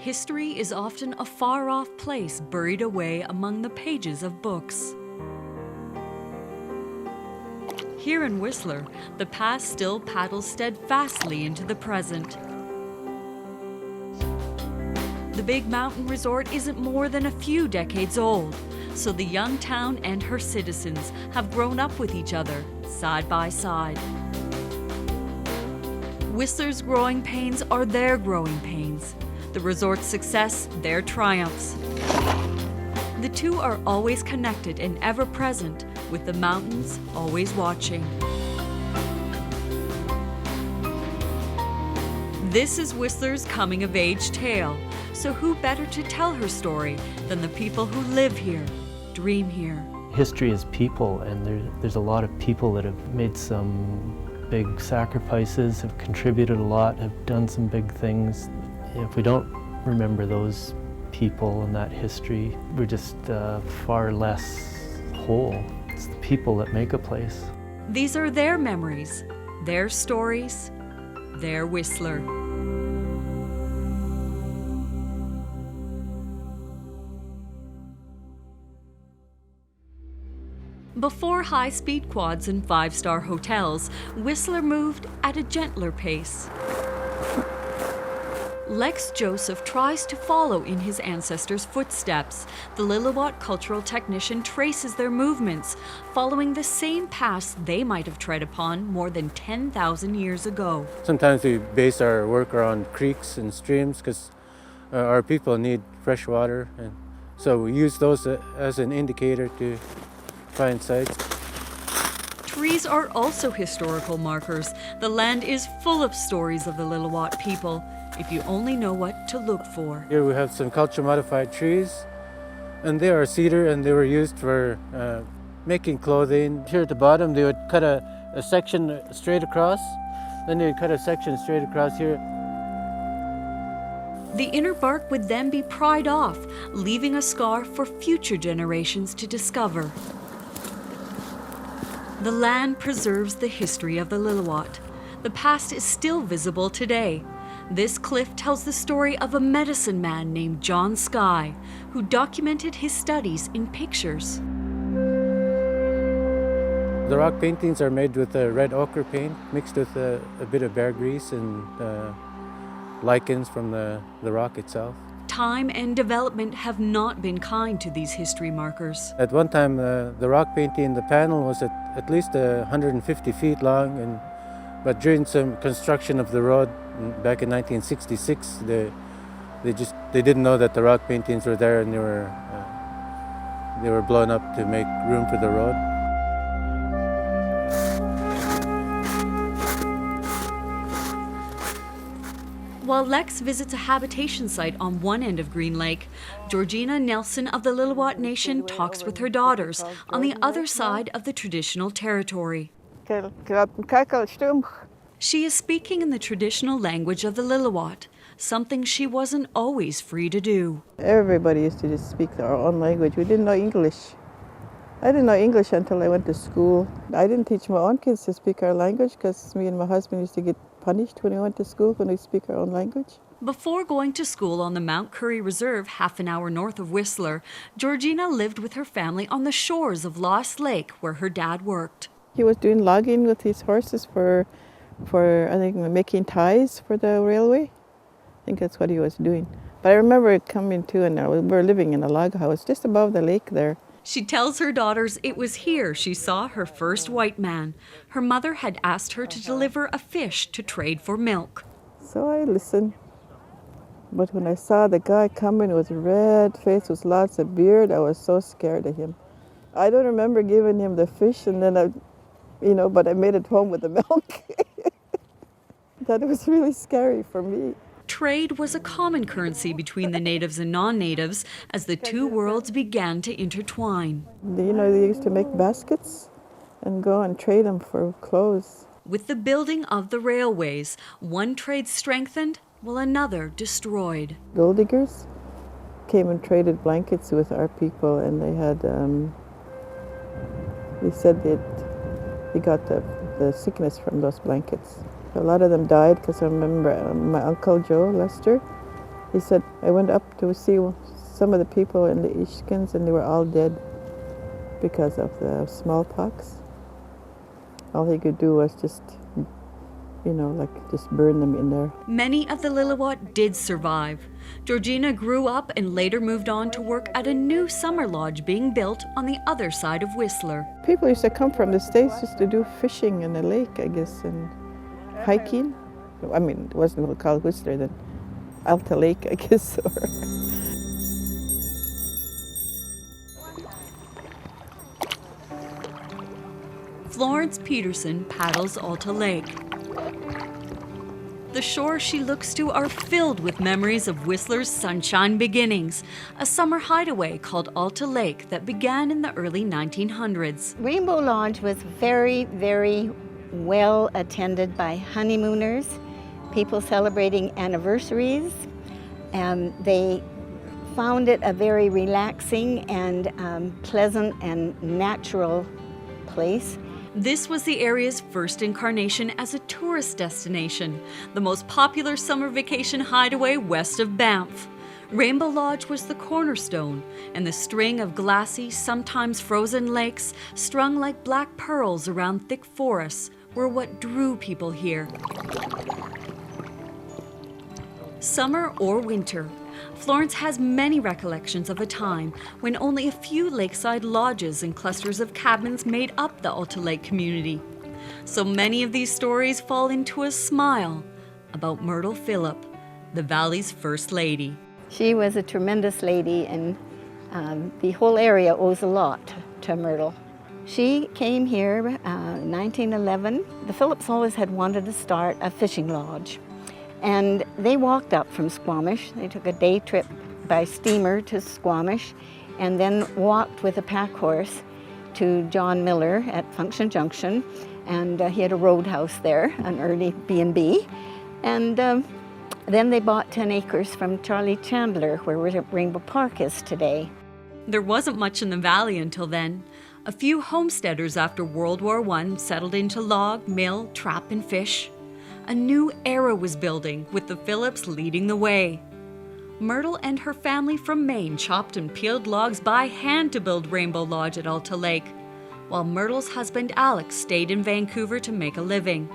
history is often a far-off place buried away among the pages of books. Here in Whistler, the past still paddles steadfastly into the present. The big mountain resort isn't more than a few decades old, so the young town and her citizens have grown up with each other, side by side. Whistler's growing pains are their growing pains. The resort's success, their triumphs. The two are always connected and ever present, with the mountains always watching. This is Whistler's coming-of-age tale, so who better to tell her story than the people who live here, dream here? History is people, and there's a lot of people that have made some big sacrifices, have contributed a lot, have done some big things. If we don't remember those people and that history, we're just far less whole. It's the people that make a place. These are their memories, their stories, their Whistler. Before high-speed quads and five-star hotels, Whistler moved at a gentler pace. Lex Joseph tries to follow in his ancestors' footsteps. The Lillooet cultural technician traces their movements, following the same paths they might have tread upon more than 10,000 years ago. Sometimes we base our work around creeks and streams because our people need fresh water, and so we use those as an indicator to find sites. Trees are also historical markers. The land is full of stories of the Lillooet people, if you only know what to look for. Here we have some culture-modified trees, and they are cedar, and they were used for making clothing. Here at the bottom, they would cut a section straight across, then they would cut a section straight across here. The inner bark would then be pried off, leaving a scar for future generations to discover. The land preserves the history of the Lillooet. The past is still visible today. This cliff tells the story of a medicine man named John Skye, who documented his studies in pictures. The rock paintings are made with red ochre paint mixed with a bit of bear grease and lichens from the rock itself. Time and development have not been kind to these history markers. At one time, the rock painting, the panel was at least 150 feet long, but during some construction of the road back in 1966, they didn't know that the rock paintings were there, and they were blown up to make room for the road. While Lex visits a habitation site on one end of Green Lake, Georgina Nelson of the Lillooet Nation talks with her daughters on the other side of the traditional territory. She is speaking in the traditional language of the Lillooet, something she wasn't always free to do. Everybody used to just speak their own language. We didn't know English. I didn't know English until I went to school. I didn't teach my own kids to speak our language because me and my husband used to get punished when we went to school when we speak our own language. Before going to school on the Mount Currie Reserve, half an hour north of Whistler, Georgina lived with her family on the shores of Lost Lake, where her dad worked. He was doing logging with his horses for I think making ties for the railway. I think that's what he was doing. But I remember coming to, and we were living in a log house just above the lake there. She tells her daughters it was here she saw her first white man. Her mother had asked her to deliver a fish to trade for milk. So I listened. But when I saw the guy coming with red face, with lots of beard, I was so scared of him. I don't remember giving him the fish, and then but I made it home with the milk. That was really scary for me. Trade was a common currency between the natives and non-natives as the two worlds began to intertwine. They used to make baskets and go and trade them for clothes. With the building of the railways, one trade strengthened while another destroyed. Gold diggers came and traded blankets with our people, and they had, they said they got the sickness from those blankets. A lot of them died because I remember my Uncle Joe Lester, He said, I went up to see some of the people in the Ishkins and they were all dead because of the smallpox. All he could do was just, just burn them in there. Many of the Lillooet did survive. Georgina grew up and later moved on to work at a new summer lodge being built on the other side of Whistler. People used to come from the States just to do fishing in the lake, I guess, and hiking. I mean, it wasn't called Whistler then. Alta Lake, I guess. Florence Peterson paddles Alta Lake. The shores she looks to are filled with memories of Whistler's sunshine beginnings, a summer hideaway called Alta Lake that began in the early 1900s. Rainbow Lodge was very, very well attended by honeymooners, people celebrating anniversaries, and they found it a very relaxing and pleasant and natural place. This was the area's first incarnation as a tourist destination, the most popular summer vacation hideaway west of Banff. Rainbow Lodge was the cornerstone, and the string of glassy, sometimes frozen lakes strung like black pearls around thick forests were what drew people here. Summer or winter, Florence has many recollections of a time when only a few lakeside lodges and clusters of cabins made up the Alta Lake community. So many of these stories fall into a smile about Myrtle Phillip, the valley's first lady. She was a tremendous lady, and the whole area owes a lot to Myrtle. She came here in 1911. The Phillips always had wanted to start a fishing lodge. And they walked up from Squamish. They took a day trip by steamer to Squamish and then walked with a pack horse to John Miller at Function Junction. And he had a roadhouse there, an early B&B. And then they bought 10 acres from Charlie Chandler, where Rainbow Park is today. There wasn't much in the valley until then. A few homesteaders after World War I settled into log, mill, trap, and fish. A new era was building, with the Phillips leading the way. Myrtle and her family from Maine chopped and peeled logs by hand to build Rainbow Lodge at Alta Lake, while Myrtle's husband Alex stayed in Vancouver to make a living.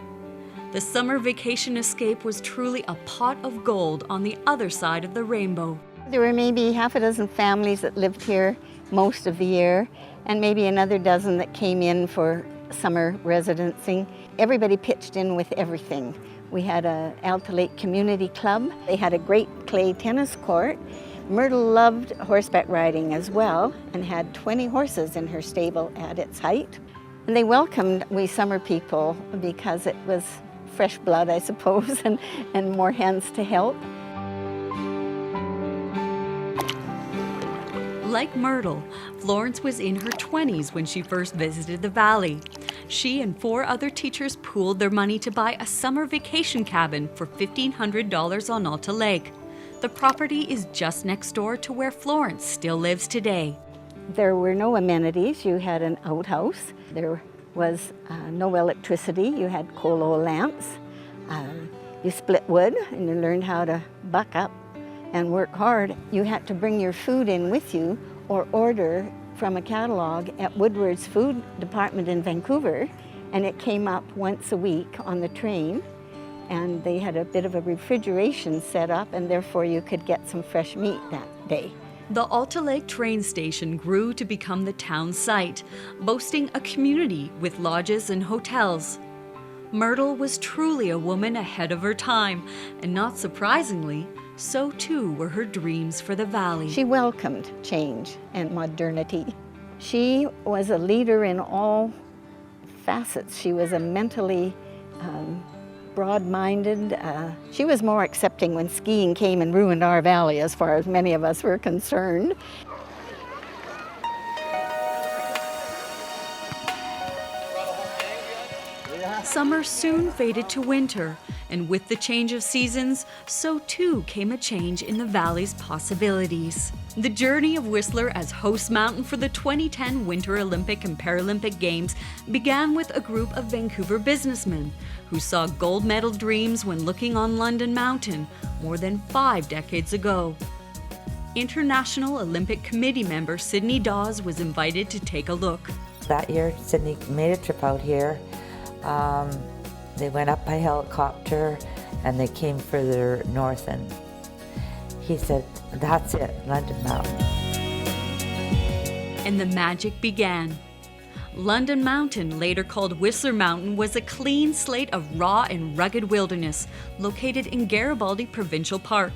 The summer vacation escape was truly a pot of gold on the other side of the rainbow. There were maybe half a dozen families that lived here most of the year, and maybe another dozen that came in for summer residencing. Everybody pitched in with everything. We had a Alta Lake Community Club. They had a great clay tennis court. Myrtle loved horseback riding as well and had 20 horses in her stable at its height. And they welcomed we summer people because it was fresh blood, I suppose, and more hands to help. Like Myrtle, Florence was in her 20s when she first visited the valley. She and 4 other teachers pooled their money to buy a summer vacation cabin for $1,500 on Alta Lake. The property is just next door to where Florence still lives today. There were no amenities. You had an outhouse. There was no electricity. You had coal oil lamps. You split wood and you learned how to buck up and work hard. You had to bring your food in with you or order from a catalog at Woodward's food department in Vancouver, and it came up once a week on the train, and they had a bit of a refrigeration set up, and therefore you could get some fresh meat that day. The Alta Lake train station grew to become the town site, boasting a community with lodges and hotels. Myrtle was truly a woman ahead of her time, and not surprisingly, so too were her dreams for the valley. She welcomed change and modernity. She was a leader in all facets. She was a mentally broad-minded. She was more accepting when skiing came and ruined our valley, as far as many of us were concerned. Summer soon faded to winter, and with the change of seasons, so too came a change in the valley's possibilities. The journey of Whistler as host mountain for the 2010 Winter Olympic and Paralympic Games began with a group of Vancouver businessmen who saw gold medal dreams when looking on London Mountain more than 5 decades ago. International Olympic Committee member Sydney Dawes was invited to take a look. That year, Sydney made a trip out here. They went up by helicopter and they came further north, and he said, "That's it, London Mountain." And the magic began. London Mountain, later called Whistler Mountain, was a clean slate of raw and rugged wilderness located in Garibaldi Provincial Park.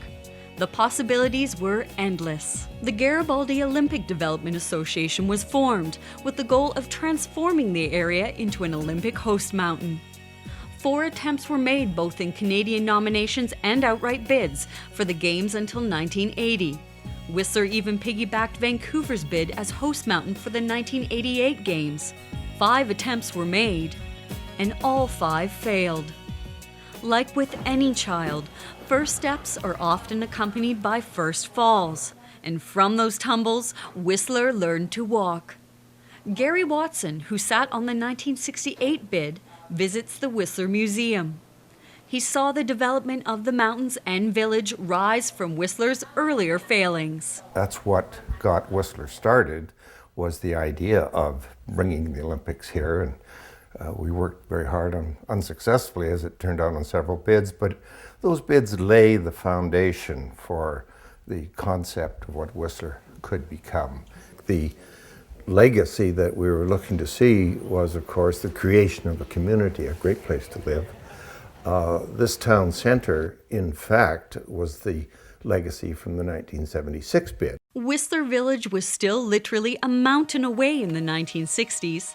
The possibilities were endless. The Garibaldi Olympic Development Association was formed with the goal of transforming the area into an Olympic host mountain. 4 attempts were made both in Canadian nominations and outright bids for the Games until 1980. Whistler even piggybacked Vancouver's bid as host mountain for the 1988 Games. 5 attempts were made, and all 5 failed. Like with any child, first steps are often accompanied by first falls, and from those tumbles, Whistler learned to walk. Gary Watson, who sat on the 1968 bid, visits the Whistler Museum. He saw the development of the mountains and village rise from Whistler's earlier failings. That's what got Whistler started, was the idea of bringing the Olympics here. And we worked very hard unsuccessfully, as it turned out, on several bids, but those bids lay the foundation for the concept of what Whistler could become. The legacy that we were looking to see was, of course, the creation of a community, a great place to live. This town center, in fact, was the legacy from the 1976 bid. Whistler Village was still literally a mountain away in the 1960s.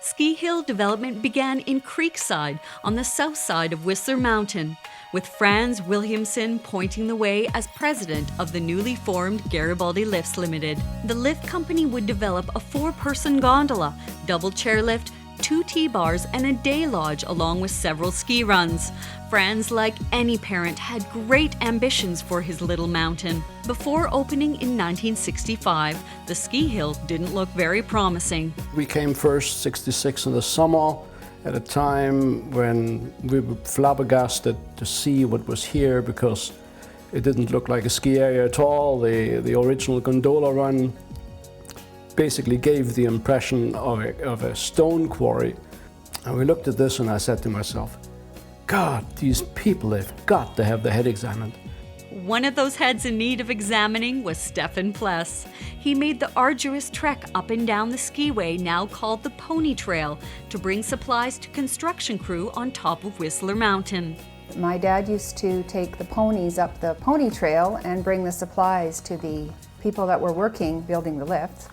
Ski hill development began in Creekside on the south side of Whistler Mountain, with Franz Williamson pointing the way as president of the newly formed Garibaldi Lifts Limited. The lift company would develop a 4-person gondola, double chairlift, 2 T-bars, and a day lodge, along with several ski runs. Franz, like any parent, had great ambitions for his little mountain. Before opening in 1965, the ski hill didn't look very promising. We came first 66 in the summer, at a time when we were flabbergasted to see what was here, because it didn't look like a ski area at all. The original gondola run basically gave the impression of a stone quarry. And we looked at this and I said to myself, God, these people, they've got to have their head examined. One of those heads in need of examining was Stefan Pless. He made the arduous trek up and down the skiway, now called the Pony Trail, to bring supplies to construction crew on top of Whistler Mountain. My dad used to take the ponies up the Pony Trail and bring the supplies to the people that were working building the lifts.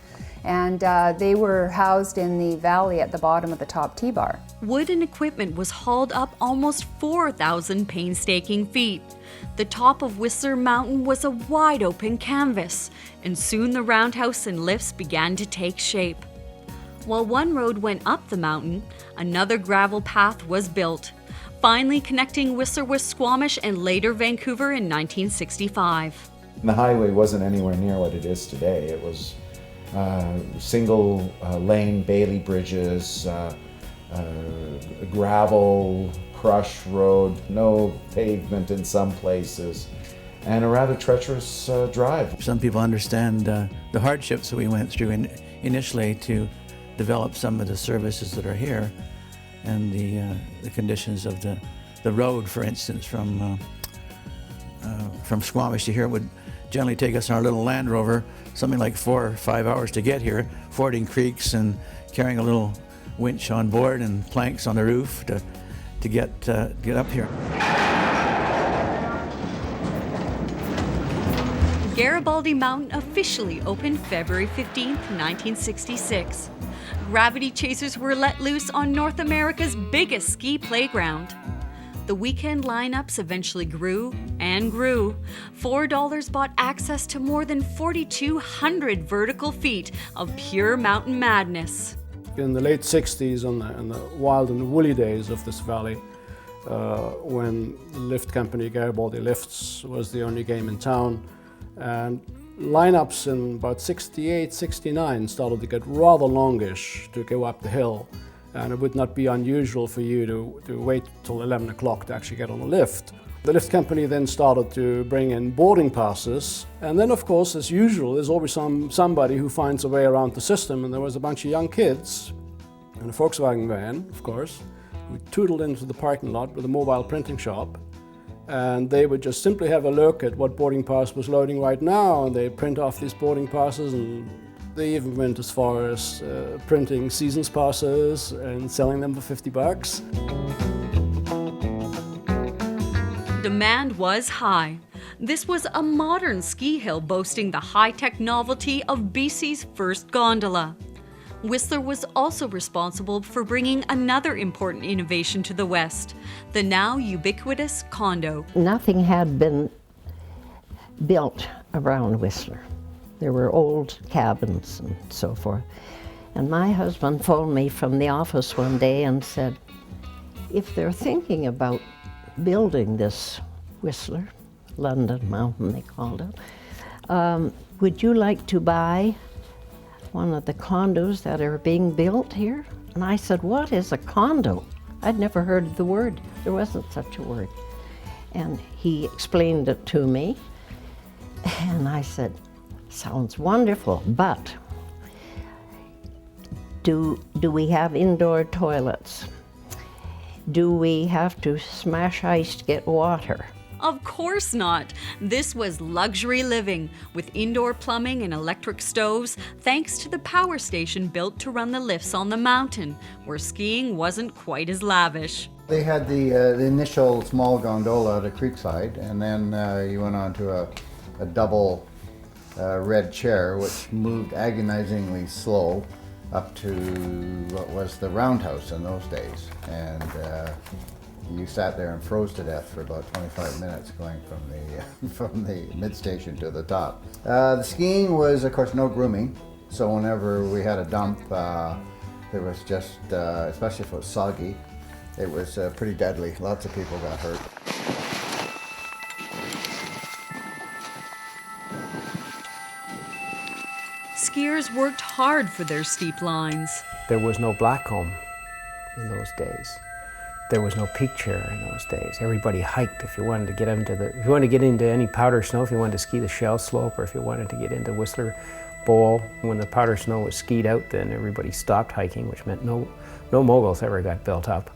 And they were housed in the valley at the bottom of the top T-bar. Wood and equipment was hauled up almost 4,000 painstaking feet. The top of Whistler Mountain was a wide open canvas, and soon the roundhouse and lifts began to take shape. While one road went up the mountain, another gravel path was built, finally connecting Whistler with Squamish and later Vancouver in 1965. The highway wasn't anywhere near what it is today. It was single lane Bailey bridges, gravel, crush road, no pavement in some places, and a rather treacherous drive. Some people understand the hardships that we went through initially to develop some of the services that are here, and the conditions of the road, for instance, from Squamish to here would generally take us in our little Land Rover something like 4 or 5 hours to get here, fording creeks and carrying a little winch on board and planks on the roof to get up here. Garibaldi Mountain officially opened February 15, 1966. Gravity chasers were let loose on North America's biggest ski playground. The weekend lineups eventually grew and grew. $4 bought access to more than 4,200 vertical feet of pure mountain madness. In the late 60s, in the wild and woolly days of this valley, when the lift company Garibaldi Lifts was the only game in town, and lineups in about 68, 69 started to get rather longish to go up the hill. and it would not be unusual for you to wait till 11 o'clock to actually get on the lift. The lift company then started to bring in boarding passes, and then of course, as usual, there's always somebody who finds a way around the system, and there was a bunch of young kids in a Volkswagen van, of course, who tootled into the parking lot with a mobile printing shop, and they would just simply have a look at what boarding pass was loading right now, and they print off these boarding passes, and they even went as far as printing seasons passes and selling them for $50. Demand was high. This was a modern ski hill boasting the high-tech novelty of BC's first gondola. Whistler was also responsible for bringing another important innovation to the West, the now ubiquitous condo. Nothing had been built around Whistler. There were old cabins and so forth. And my husband phoned me from the office one day and said, if they're thinking about building this Whistler, London Mountain they called it, would you like to buy one of the condos that are being built here? And I said, what is a condo? I'd never heard the word. There wasn't such a word. And he explained it to me, and I said, sounds wonderful, but do we have indoor toilets? Do we have to smash ice to get water? Of course not. This was luxury living with indoor plumbing and electric stoves, thanks to the power station built to run the lifts on the mountain, where skiing wasn't quite as lavish. They had the initial small gondola at Creekside, and then you went on to a double red chair, which moved agonizingly slow up to what was the roundhouse in those days. And you sat there and froze to death for about 25 minutes going from the mid-station to the top. The skiing was, of course, no grooming. So whenever we had a dump, there was just, especially if it was soggy, it was pretty deadly. Lots of people got hurt. Skiers worked hard for their steep lines. There was no Blackcomb in those days. There was no peak chair in those days. Everybody hiked if you wanted to get into any powder snow, if you wanted to ski the Shell Slope, or if you wanted to get into Whistler Bowl. When the powder snow was skied out, then everybody stopped hiking, which meant no moguls ever got built up.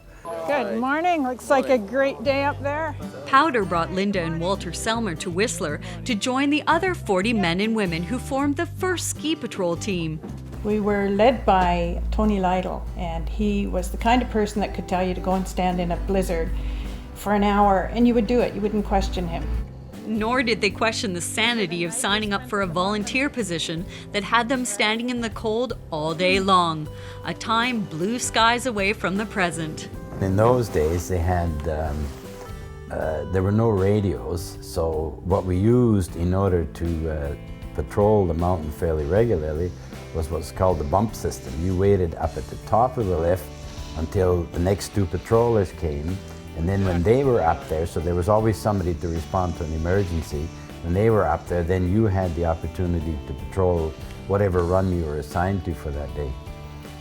Good morning. Looks like a great day up there. Powder brought Linda and Walter Selmer to Whistler to join the other 40 men and women who formed the first ski patrol team. We were led by Tony Lytle, and he was the kind of person that could tell you to go and stand in a blizzard for an hour, and you would do it. You wouldn't question him. Nor did they question the sanity of signing up for a volunteer position that had them standing in the cold all day long, a time blue skies away from the present. In those days, they had there were no radios, so what we used in order to patrol the mountain fairly regularly was what's called the bump system. You waited up at the top of the lift until the next two patrollers came, and then when they were up there, so there was always somebody to respond to an emergency, when they were up there, then you had the opportunity to patrol whatever run you were assigned to for that day.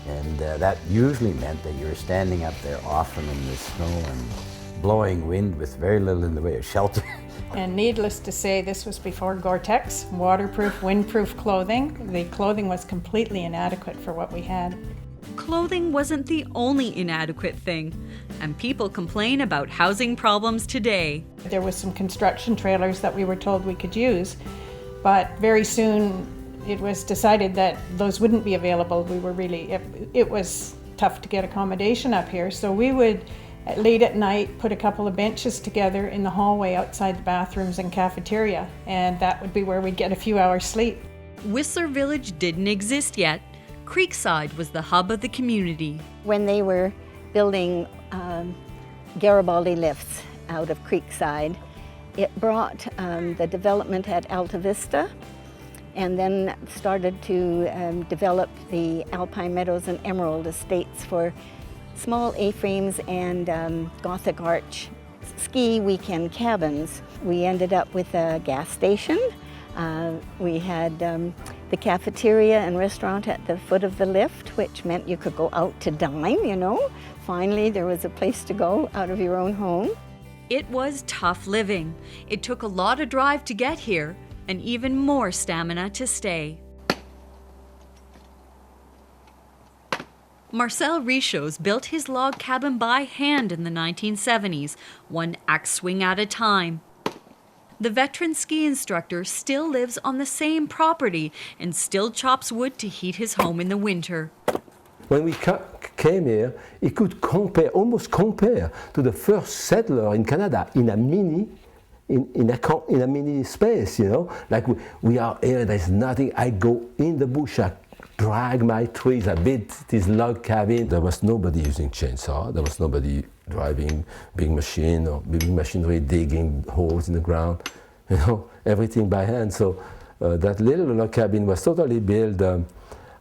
And that usually meant that you were standing up there often in the snow and blowing wind with very little in the way of shelter. And needless to say, this was before Gore-Tex, waterproof, windproof clothing. The clothing was completely inadequate for what we had. Clothing wasn't the only inadequate thing, and people complain about housing problems today. There was some construction trailers that we were told we could use, but very soon it was decided that those wouldn't be available. It was tough to get accommodation up here, so we would late at night put a couple of benches together in the hallway outside the bathrooms and cafeteria, and that would be where we'd get a few hours sleep. Whistler Village didn't exist yet. Creekside was the hub of the community. When they were building Garibaldi lifts out of Creekside, it brought the development at Alta Vista, and then started to develop the Alpine Meadows and Emerald estates for small A-frames and Gothic arch ski weekend cabins. We ended up with a gas station. We had the cafeteria and restaurant at the foot of the lift, which meant you could go out to dine, you know. Finally, there was a place to go out of your own home. It was tough living. It took a lot of drive to get here, and even more stamina to stay. Marcel Richaud built his log cabin by hand in the 1970s, one axe swing at a time. The veteran ski instructor still lives on the same property and still chops wood to heat his home in the winter. When we came here, it could almost compare to the first settler in Canada in a mini space, you know. Like we are here, there's nothing. I go in the bush, I drag my trees, I build this log cabin. There was nobody using chainsaw. There was nobody driving big machine or big machinery, digging holes in the ground. You know, everything by hand. So that little log cabin was totally built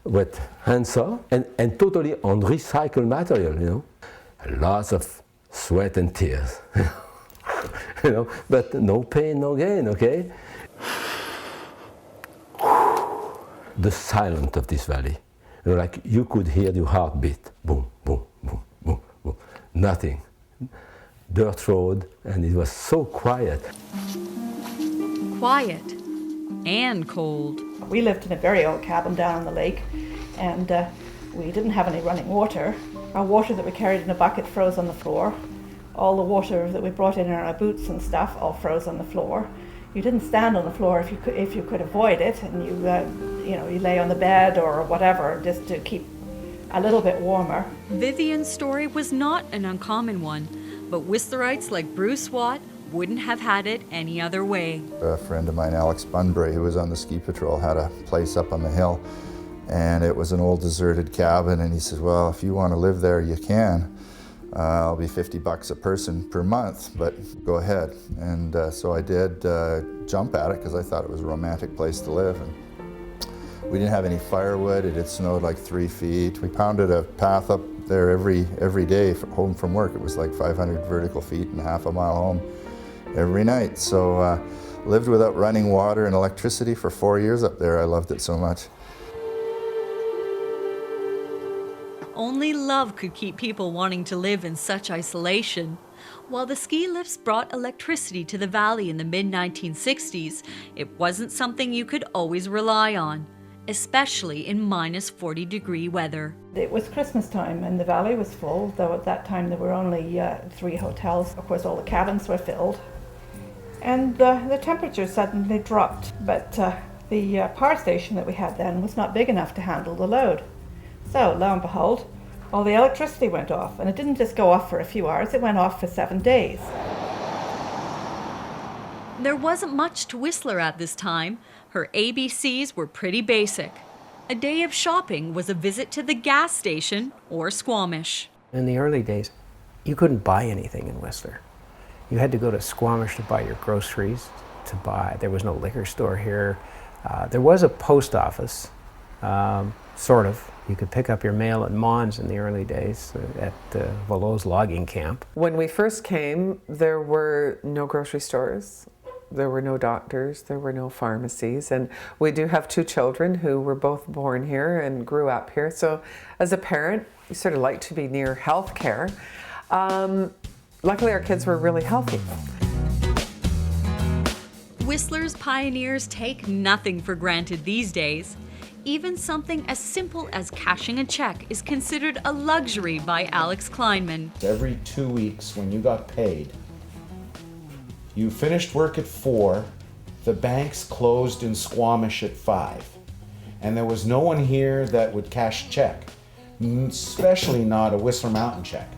with handsaw and totally on recycled material. You know, lots of sweat and tears. You know, but no pain, no gain. Okay. The silence of this valley, you know, like you could hear your heartbeat, boom, boom, boom, boom, boom, nothing. Dirt road, and it was so quiet. Quiet and cold. We lived in a very old cabin down on the lake, and we didn't have any running water. Our water that we carried in a bucket froze on the floor. All the water that we brought in our boots and stuff all froze on the floor. You didn't stand on the floor if you could avoid it, and you lay on the bed or whatever just to keep a little bit warmer. Vivian's story was not an uncommon one, but Whistlerites like Bruce Watt wouldn't have had it any other way. A friend of mine, Alex Bunbury, who was on the ski patrol, had a place up on the hill, and it was an old deserted cabin, and he says, well, if you want to live there, you can. I'll be $50 a person per month, but go ahead. And so I did jump at it because I thought it was a romantic place to live. And we didn't have any firewood. It had snowed like 3 feet. We pounded a path up there every day home from work. It was like 500 vertical feet and half a mile home every night. So lived without running water and electricity for 4 years up there. I loved it so much. Only love could keep people wanting to live in such isolation. While the ski lifts brought electricity to the valley in the mid-1960s, it wasn't something you could always rely on, especially in minus 40-degree weather. It was Christmas time and the valley was full, though at that time there were only 3 hotels. Of course, all the cabins were filled. And the temperature suddenly dropped, but the power station that we had then was not big enough to handle the load. So, lo and behold, all the electricity went off, and it didn't just go off for a few hours, it went off for 7 days. There wasn't much to Whistler at this time. Her ABCs were pretty basic. A day of shopping was a visit to the gas station or Squamish. In the early days, you couldn't buy anything in Whistler. You had to go to Squamish to buy your groceries, there was no liquor store here. There was a post office, sort of. You could pick up your mail at Mons in the early days at Valo's logging camp. When we first came, there were no grocery stores, there were no doctors, there were no pharmacies, and we do have 2 children who were both born here and grew up here. So as a parent, you sort of like to be near health care. Luckily, our kids were really healthy. Whistler's pioneers take nothing for granted these days. Even something as simple as cashing a check is considered a luxury by Alex Kleinman. Every 2 weeks when you got paid, you finished work at 4, the banks closed in Squamish at 5. And there was no one here that would cash a check, especially not a Whistler Mountain check,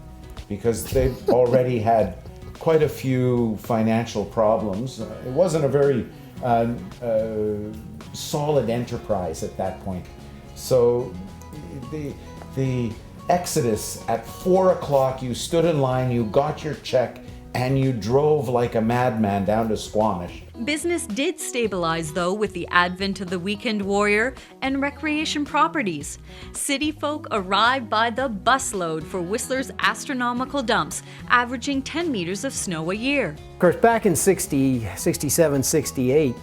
because they'd already had quite a few financial problems. It wasn't a very solid enterprise at that point. So the exodus at 4 o'clock, you stood in line, you got your check, and you drove like a madman down to Squamish. Business did stabilize, though, with the advent of the weekend warrior and recreation properties. City folk arrived by the busload for Whistler's astronomical dumps, averaging 10 meters of snow a year. Of course, back in 60, 67, 68,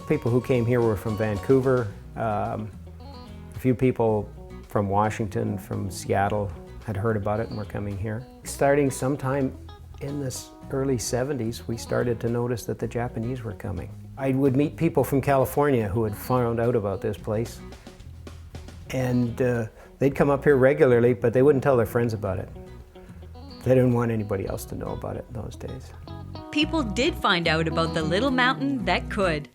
people who came here were from Vancouver, A few people from Washington, from Seattle, had heard about it and were coming here. Starting sometime in the early 70s, we started to notice that the Japanese were coming. I would meet people from California who had found out about this place, and they'd come up here regularly, but they wouldn't tell their friends about it. They didn't want anybody else to know about it in those days. People did find out about the little mountain that could.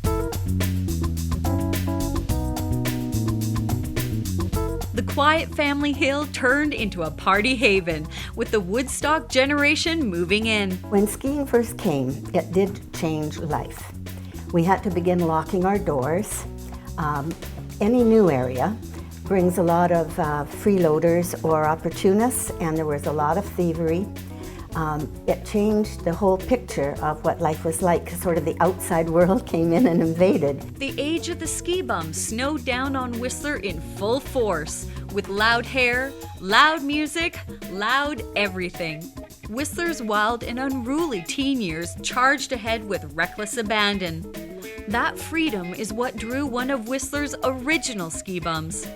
The quiet family hill turned into a party haven, with the Woodstock generation moving in. When skiing first came, it did change life. We had to begin locking our doors. Any new area brings a lot of freeloaders or opportunists, and there was a lot of thievery. It changed the whole picture of what life was like. Sort of the outside world came in and invaded. The age of the ski bum snowed down on Whistler in full force, with loud hair, loud music, loud everything. Whistler's wild and unruly teen years charged ahead with reckless abandon. That freedom is what drew one of Whistler's original ski bums.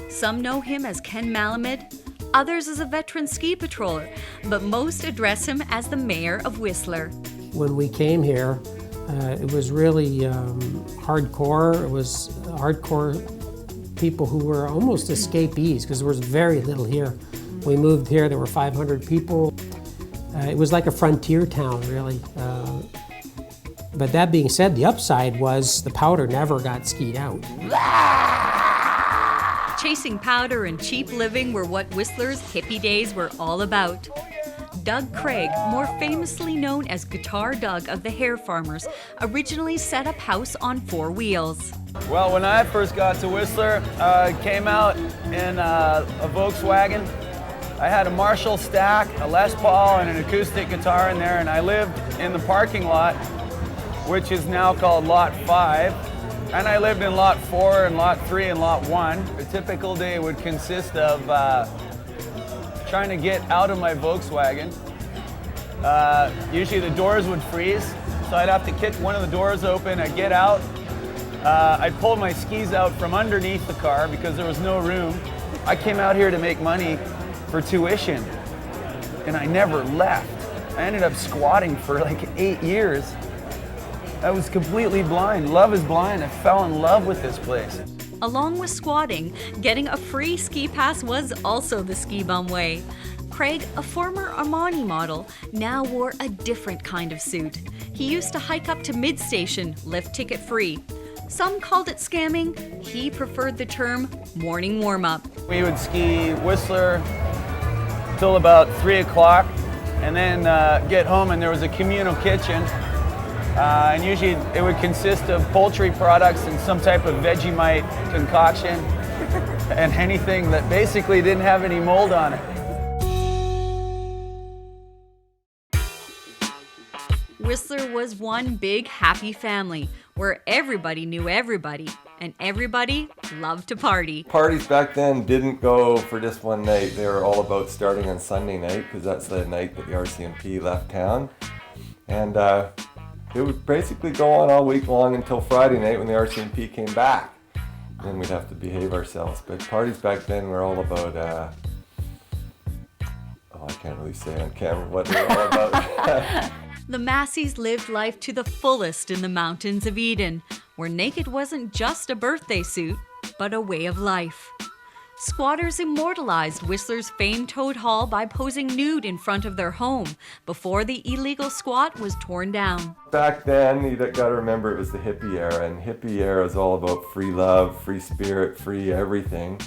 Some know him as Ken Malamud, others as a veteran ski patroller, but most address him as the mayor of Whistler. When we came here, it was really hardcore. It was hardcore people who were almost escapees, because there was very little here. We moved here, there were 500 people. It was like a frontier town, really. But that being said, the upside was the powder never got skied out. Chasing powder and cheap living were what Whistler's hippie days were all about. Doug Craig, more famously known as Guitar Doug of the Hair Farmers, originally set up house on 4 wheels. Well, when I first got to Whistler, I came out in a Volkswagen. I had a Marshall stack, a Les Paul, and an acoustic guitar in there, and I lived in the parking lot, which is now called Lot 5. And I lived in Lot 4 and Lot 3 and Lot 1. A typical day would consist of trying to get out of my Volkswagen. Usually the doors would freeze, so I'd have to kick one of the doors open, I'd get out. I'd pull my skis out from underneath the car because there was no room. I came out here to make money for tuition, and I never left. I ended up squatting for like 8 years. I was completely blind. Love is blind. I fell in love with this place. Along with squatting, getting a free ski pass was also the ski bum way. Craig, a former Armani model, now wore a different kind of suit. He used to hike up to mid-station, lift ticket free. Some called it scamming. He preferred the term morning warm-up. We would ski Whistler till about 3 o'clock, and then get home, and there was a communal kitchen. And usually it would consist of poultry products and some type of Vegemite concoction and anything that basically didn't have any mold on it. Whistler was one big happy family where everybody knew everybody and everybody loved to party. Parties back then didn't go for just one night. They were all about starting on Sunday night, because that's the night that the RCMP left town. And it would basically go on all week long until Friday night when the RCMP came back. Then we'd have to behave ourselves. But parties back then were all about, I can't really say on camera what they were all about. The Masseys lived life to the fullest in the mountains of Eden, where naked wasn't just a birthday suit, but a way of life. Squatters immortalized Whistler's famed Toad Hall by posing nude in front of their home before the illegal squat was torn down. Back then, you got to remember it was the hippie era, and hippie era is all about free love, free spirit, free everything.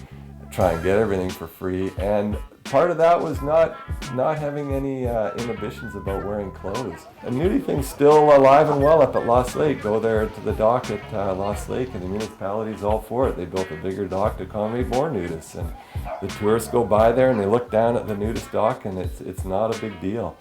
Try and get everything for free, and part of that was not having any inhibitions about wearing clothes. And nudie thing's still alive and well up at Lost Lake. Go there to the dock at Lost Lake, and the municipality's all for it. They built a bigger dock to accommodate more nudists, and the tourists go by there and they look down at the nudist dock, and it's not a big deal.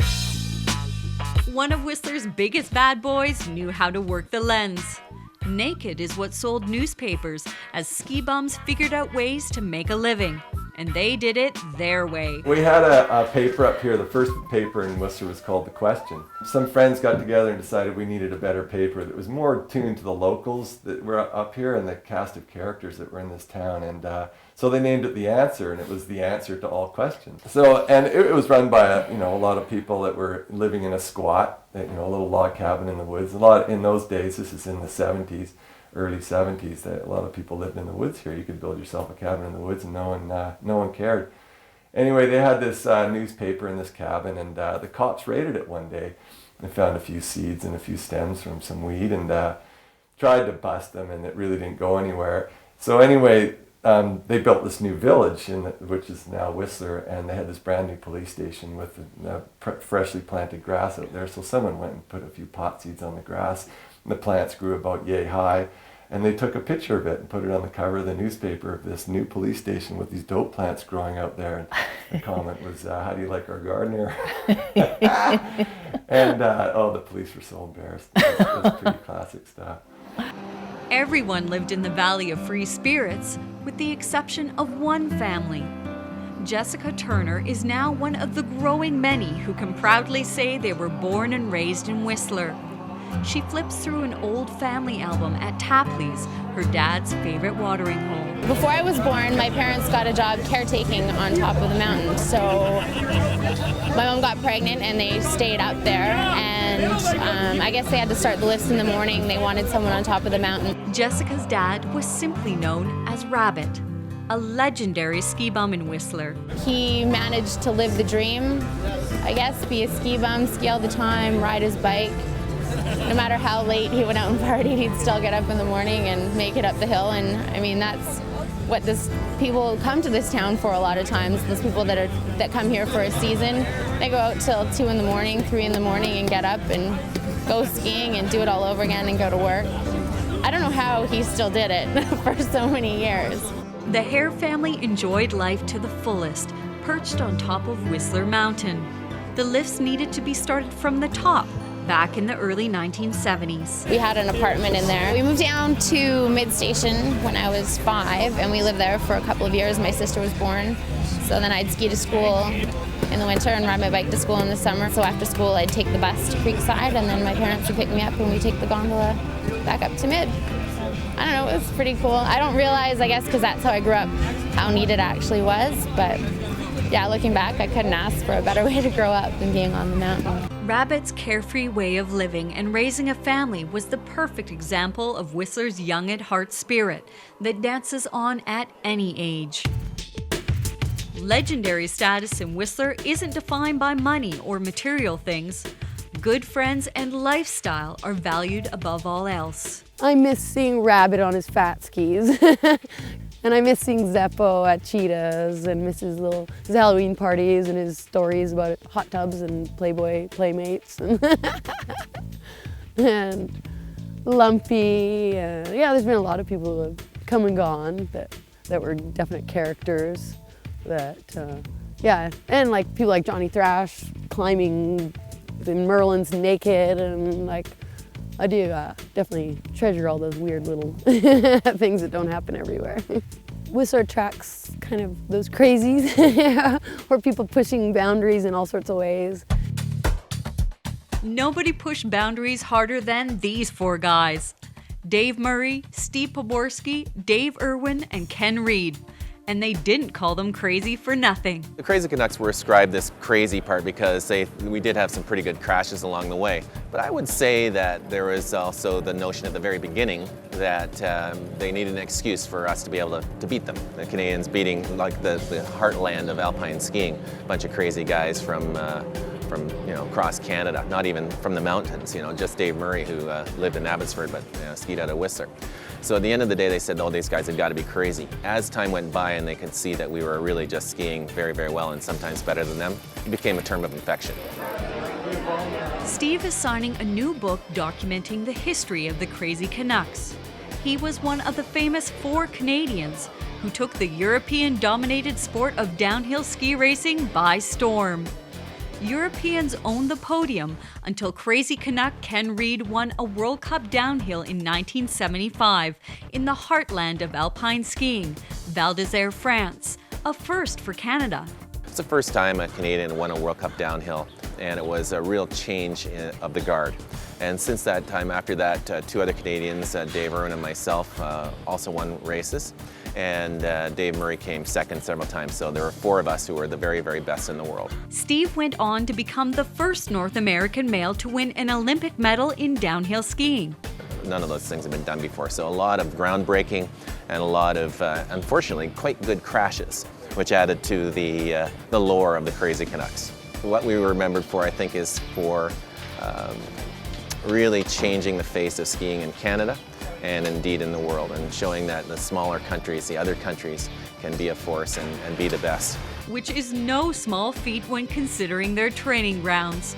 One of Whistler's biggest bad boys knew how to work the lens. Naked is what sold newspapers as ski bums figured out ways to make a living. and they did it their way. We had a paper up here. The first paper in Whistler was called The Question. Some friends got together and decided we needed a better paper that was more tuned to the locals that were up here and the cast of characters that were in this town. And so they named it The Answer, and it was the answer to all questions. So, and it was run by a lot of people that were living in a squat, a little log cabin in the woods. A lot in those days. This is in the 70s. Early 70s, that a lot of people lived in the woods here. You could build yourself a cabin in the woods and no one cared. Anyway, they had this newspaper in this cabin, and the cops raided it one day. They found a few seeds and a few stems from some weed and tried to bust them, and it really didn't go anywhere. So anyway, they built this new village, which is now Whistler, and they had this brand new police station with freshly planted grass out there. So someone went and put a few pot seeds on the grass. The plants grew about yay high, and they took a picture of it and put it on the cover of the newspaper of this new police station with these dope plants growing out there. And the comment was, "How do you like our gardener?" And the police were so embarrassed. It was pretty classic stuff. Everyone lived in the Valley of Free Spirits, with the exception of one family. Jessica Turner is now one of the growing many who can proudly say they were born and raised in Whistler. She flips through an old family album at Tapley's, her dad's favorite watering hole. Before I was born, my parents got a job caretaking on top of the mountain. So my mom got pregnant and they stayed up there. And I guess they had to start the list in the morning. They wanted someone on top of the mountain. Jessica's dad was simply known as Rabbit, a legendary ski bum in Whistler. He managed to live the dream, I guess, be a ski bum, ski all the time, ride his bike. No matter how late he went out and partied, he'd still get up in the morning and make it up the hill. And I mean, that's what people come to this town for a lot of times. Those people that come here for a season, they go out till 2 in the morning, 3 in the morning and get up and go skiing and do it all over again and go to work. I don't know how he still did it for so many years. The Hare family enjoyed life to the fullest, perched on top of Whistler Mountain. The lifts needed to be started from the top, back in the early 1970s. We had an apartment in there. We moved down to Mid-Station when I was 5, and we lived there for a couple of years. My sister was born, so then I'd ski to school in the winter and ride my bike to school in the summer. So after school, I'd take the bus to Creekside, and then my parents would pick me up and we'd take the gondola back up to Mid. I don't know, it was pretty cool. I don't realize, I guess, because that's how I grew up, how neat it actually was, but yeah, looking back, I couldn't ask for a better way to grow up than being on the mountain. Rabbit's carefree way of living and raising a family was the perfect example of Whistler's young at heart spirit that dances on at any age. Legendary status in Whistler isn't defined by money or material things. Good friends and lifestyle are valued above all else. I miss seeing Rabbit on his fat skis. And I miss seeing Zeppo at Cheetahs and miss his Halloween parties and his stories about hot tubs and Playboy playmates and Lumpy. Yeah, there's been a lot of people who have come and gone that were definite characters. And like people like Johnny Thrash climbing in Merlin's naked, and I do definitely treasure all those weird little things that don't happen everywhere. Whistler attracts kind of those crazies, or people pushing boundaries in all sorts of ways. Nobody pushed boundaries harder than these 4 guys. Dave Murray, Steve Poborski, Dave Irwin, and Ken Reed. And they didn't call them crazy for nothing. The Crazy Canucks were ascribed this crazy part because we did have some pretty good crashes along the way. But I would say that there was also the notion at the very beginning that they needed an excuse for us to be able to beat them. The Canadians beating like the heartland of alpine skiing, a bunch of crazy guys from across Canada, not even from the mountains, just Dave Murray, who lived in Abbotsford but skied out of Whistler. So at the end of the day, they said, oh, these guys had got to be crazy. As time went by and they could see that we were really just skiing very, very well and sometimes better than them, it became a term of infection. Steve is signing a new book documenting the history of the Crazy Canucks. He was one of the famous 4 Canadians who took the European-dominated sport of downhill ski racing by storm. Europeans owned the podium until Crazy Canuck Ken Reed won a World Cup downhill in 1975 in the heartland of alpine skiing, Val d'Isère, France, a first for Canada. It's the first time a Canadian won a World Cup downhill, and it was a real change of the guard. And since that time, after that, two other Canadians, Dave Irwin and myself, also won races. And Dave Murray came second several times, so there were four of us who were the very, very best in the world. Steve went on to become the first North American male to win an Olympic medal in downhill skiing. None of those things have been done before, so a lot of groundbreaking and a lot of, unfortunately, quite good crashes, which added to the lore of the Crazy Canucks. What we were remembered for, I think, is for really changing the face of skiing in Canada and indeed in the world, and showing that the smaller countries, the other countries, can be a force and be the best. Which is no small feat when considering their training grounds.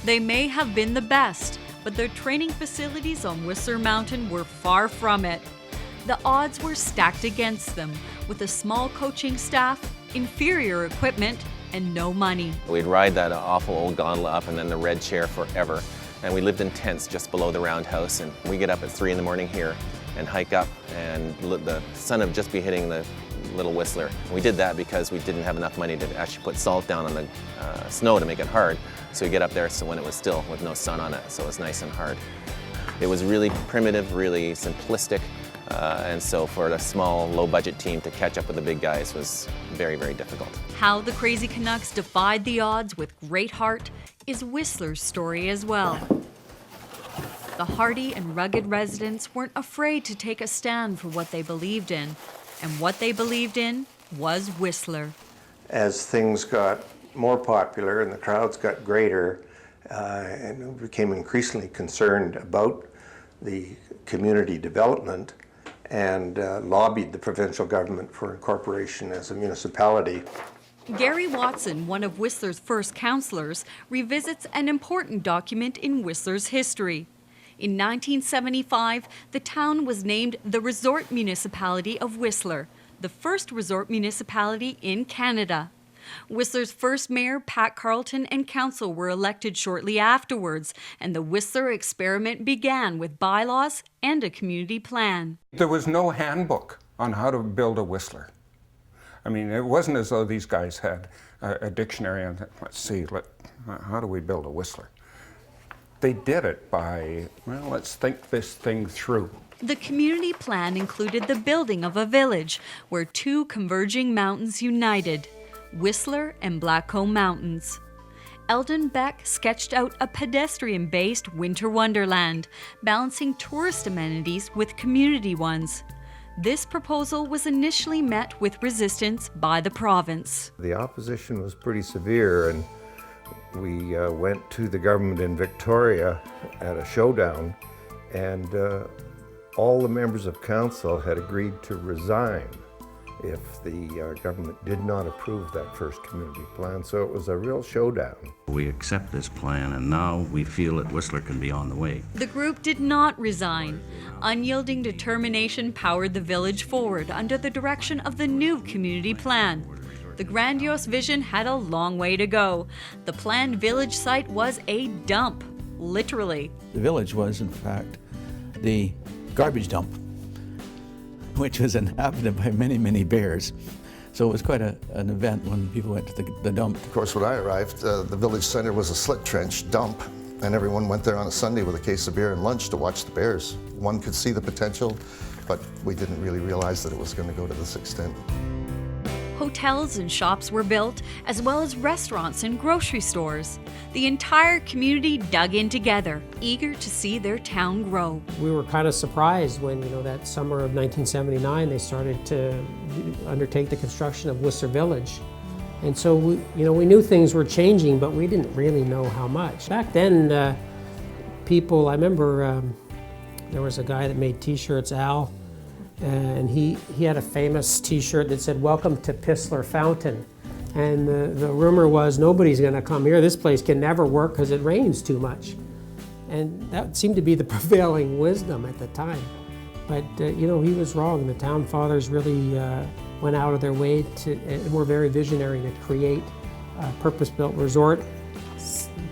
They may have been the best, but their training facilities on Whistler Mountain were far from it. The odds were stacked against them, with a small coaching staff, inferior equipment, and no money. We'd ride that awful old gondola up and then the red chair forever. And we lived in tents just below the roundhouse, and we get up at 3 in the morning here and hike up, and the sun would just be hitting the little Whistler. We did that because we didn't have enough money to actually put salt down on the snow to make it hard. So we get up there so when it was still with no sun on it, so it was nice and hard. It was really primitive, really simplistic, and so for a small, low-budget team to catch up with the big guys was very, very difficult. How the Crazy Canucks defied the odds with great heart is Whistler's story as well. The hardy and rugged residents weren't afraid to take a stand for what they believed in, and what they believed in was Whistler. As things got more popular and the crowds got greater, and became increasingly concerned about the community development, and lobbied the provincial government for incorporation as a municipality. Gary Watson, one of Whistler's first councillors, revisits an important document in Whistler's history. In 1975, the town was named the Resort Municipality of Whistler, the first resort municipality in Canada. Whistler's first mayor, Pat Carleton, and council were elected shortly afterwards, and the Whistler experiment began with bylaws and a community plan. There was no handbook on how to build a Whistler. I mean, it wasn't as though these guys had a dictionary and let's see, how do we build a Whistler? They did it by, well, let's think this thing through. The community plan included the building of a village where two converging mountains united, Whistler and Blackcomb Mountains. Eldon Beck sketched out a pedestrian-based winter wonderland, balancing tourist amenities with community ones. This proposal was initially met with resistance by the province. The opposition was pretty severe, and we went to the government in Victoria at a showdown, and all the members of council had agreed to resign if the government did not approve that first community plan, so it was a real showdown. We accept this plan, and now we feel that Whistler can be on the way. The group did not resign. Unyielding determination powered the village forward under the direction of the new community plan. The grandiose vision had a long way to go. The planned village site was a dump, literally. The village was, in fact, the garbage dump, which was inhabited by many, many bears. So it was quite an event when people went to the dump. Of course, when I arrived, the village center was a slit trench dump, and everyone went there on a Sunday with a case of beer and lunch to watch the bears. One could see the potential, but we didn't really realize that it was going to go to this extent. Hotels and shops were built, as well as restaurants and grocery stores. The entire community dug in together, eager to see their town grow. We were kind of surprised when, that summer of 1979, they started to undertake the construction of Whistler Village. And so, we knew things were changing, but we didn't really know how much. Back then, people, I remember there was a guy that made t-shirts, Al, and he had a famous t-shirt that said, "Welcome to Pissler Fountain." And the rumor was, nobody's gonna come here. This place can never work because it rains too much. And that seemed to be the prevailing wisdom at the time. But he was wrong. The town fathers really went out of their way and were very visionary to create a purpose-built resort.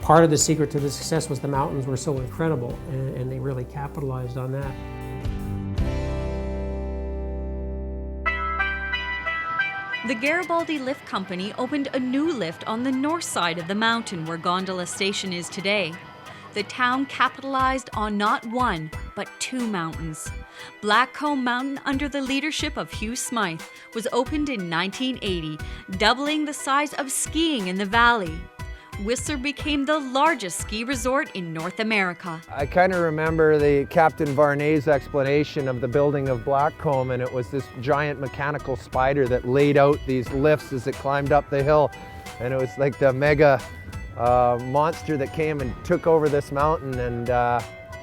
Part of the secret to the success was the mountains were so incredible, and they really capitalized on that. The Garibaldi Lift Company opened a new lift on the north side of the mountain where Gondola Station is today. The town capitalized on not one, but two mountains. Blackcomb Mountain, under the leadership of Hugh Smythe, was opened in 1980, doubling the size of skiing in the valley. Whistler became the largest ski resort in North America. I kind of remember the Captain Varney's explanation of the building of Blackcomb, and it was this giant mechanical spider that laid out these lifts as it climbed up the hill, and it was like the mega monster that came and took over this mountain. And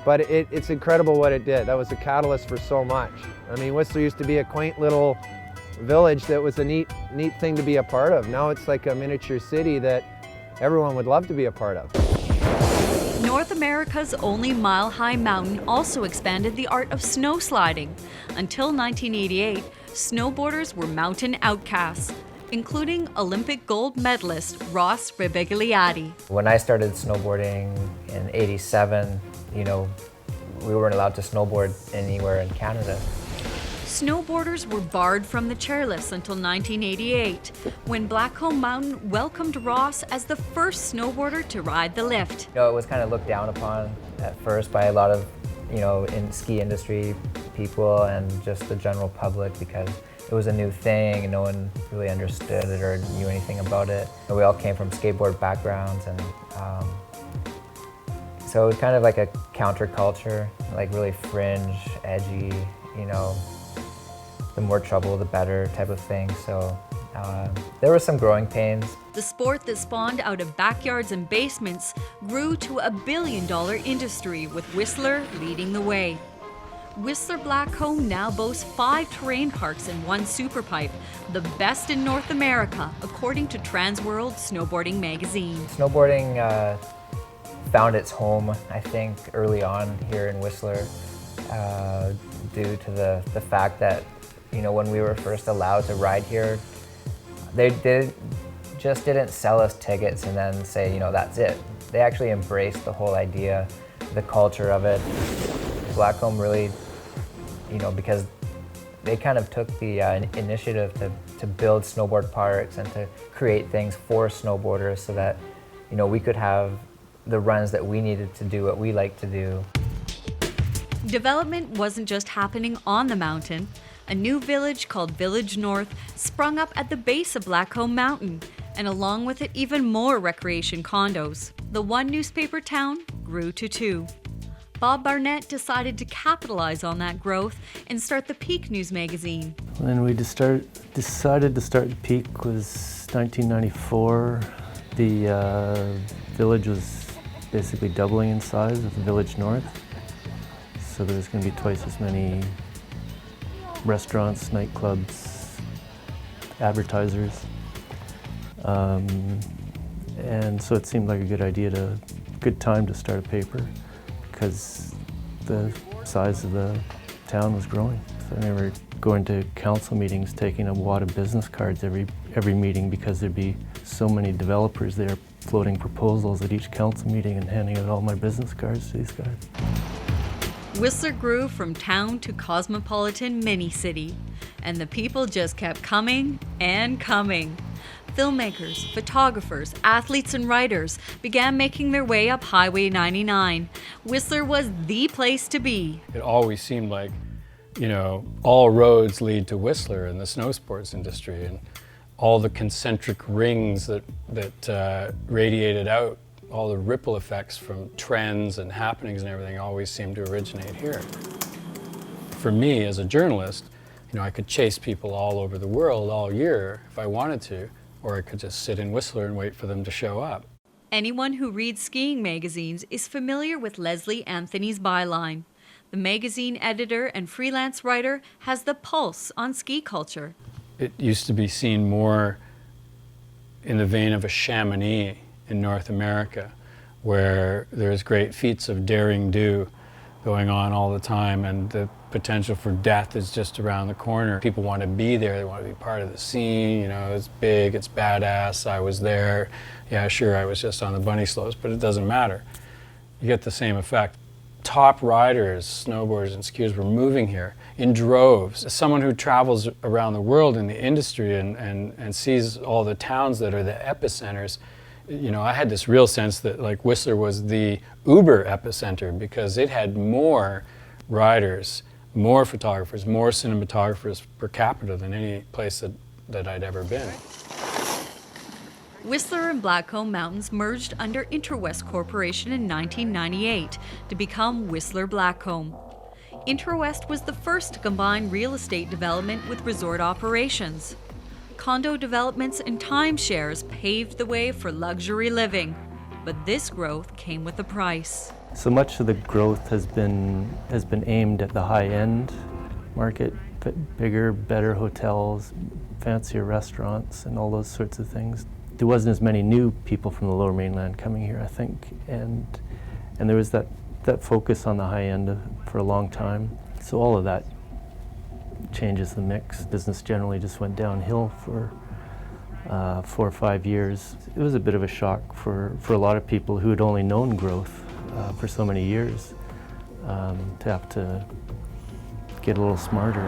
but it's incredible what it did. That was a catalyst for so much. I mean, Whistler used to be a quaint little village that was a neat thing to be a part of. Now it's like a miniature city that everyone would love to be a part of. North America's only mile-high mountain also expanded the art of snow sliding. Until 1988, snowboarders were mountain outcasts, including Olympic gold medalist Ross Rebigliati. When I started snowboarding in '87, we weren't allowed to snowboard anywhere in Canada. Snowboarders were barred from the chairlifts until 1988, when Blackcomb Mountain welcomed Ross as the first snowboarder to ride the lift. It was kind of looked down upon at first by a lot of, in ski industry people and just the general public, because it was a new thing and no one really understood it or knew anything about it. We all came from skateboard backgrounds, and so it was kind of like a counterculture, like really fringe, edgy, the more trouble, the better type of thing. So there were some growing pains. The sport that spawned out of backyards and basements grew to a billion-dollar industry, with Whistler leading the way. Whistler Blackcomb now boasts 5 terrain parks and 1 superpipe, the best in North America, according to Transworld Snowboarding magazine. Snowboarding found its home, I think, early on here in Whistler, due to the fact that when we were first allowed to ride here, they just didn't sell us tickets and then say, that's it. They actually embraced the whole idea, the culture of it. Blackcomb really, because they kind of took the initiative to build snowboard parks and to create things for snowboarders so that, we could have the runs that we needed to do what we like to do. Development wasn't just happening on the mountain. A new village called Village North sprung up at the base of Blackcomb Mountain, and along with it, even more recreation condos. The one newspaper town grew to 2. Bob Barnett decided to capitalize on that growth and start the Peak News magazine. When we decided to start the Peak was 1994. The village was basically doubling in size of the Village North. So there's going to be twice as many restaurants, nightclubs, advertisers. And so it seemed like a good time to start a paper, because the size of the town was growing. So they were going to council meetings, taking a wad of business cards every meeting, because there'd be so many developers there floating proposals at each council meeting and handing out all my business cards to these guys. Whistler grew from town to cosmopolitan mini-city, and the people just kept coming and coming. Filmmakers, photographers, athletes, and writers began making their way up Highway 99. Whistler was the place to be. It always seemed like, all roads lead to Whistler in the snow sports industry, and all the concentric rings that radiated out, all the ripple effects from trends and happenings and everything always seemed to originate here. For me, as a journalist, I could chase people all over the world all year if I wanted to, or I could just sit in Whistler and wait for them to show up. Anyone who reads skiing magazines is familiar with Leslie Anthony's byline. The magazine editor and freelance writer has the pulse on ski culture. It used to be seen more in the vein of a Chamonix in North America, where there's great feats of daring do going on all the time, and the potential for death is just around the corner. People want to be there, they want to be part of the scene, it's big, it's badass, I was there. Yeah, sure, I was just on the bunny slopes, but it doesn't matter. You get the same effect. top riders, snowboarders and skiers, were moving here in droves. As someone who travels around the world in the industry and sees all the towns that are the epicenters, you know, I had this real sense that like Whistler was the Uber epicenter because it had more riders, more photographers, more cinematographers per capita than any place that I'd ever been. Whistler and Blackcomb Mountains merged under Interwest Corporation in 1998 to become Whistler Blackcomb. Interwest was the first to combine real estate development with resort operations. Condo developments and timeshares paved the way for luxury living, but this growth came with a price. So much of the growth has been aimed at the high-end market, bigger, better hotels, fancier restaurants, and all those sorts of things. There wasn't as many new people from the Lower Mainland coming here, I think, and there was that focus on the high end for a long time. So all of that changes the mix. Business generally just went downhill for 4 or 5 years. It was a bit of a shock for a lot of people who had only known growth for so many years to have to get a little smarter.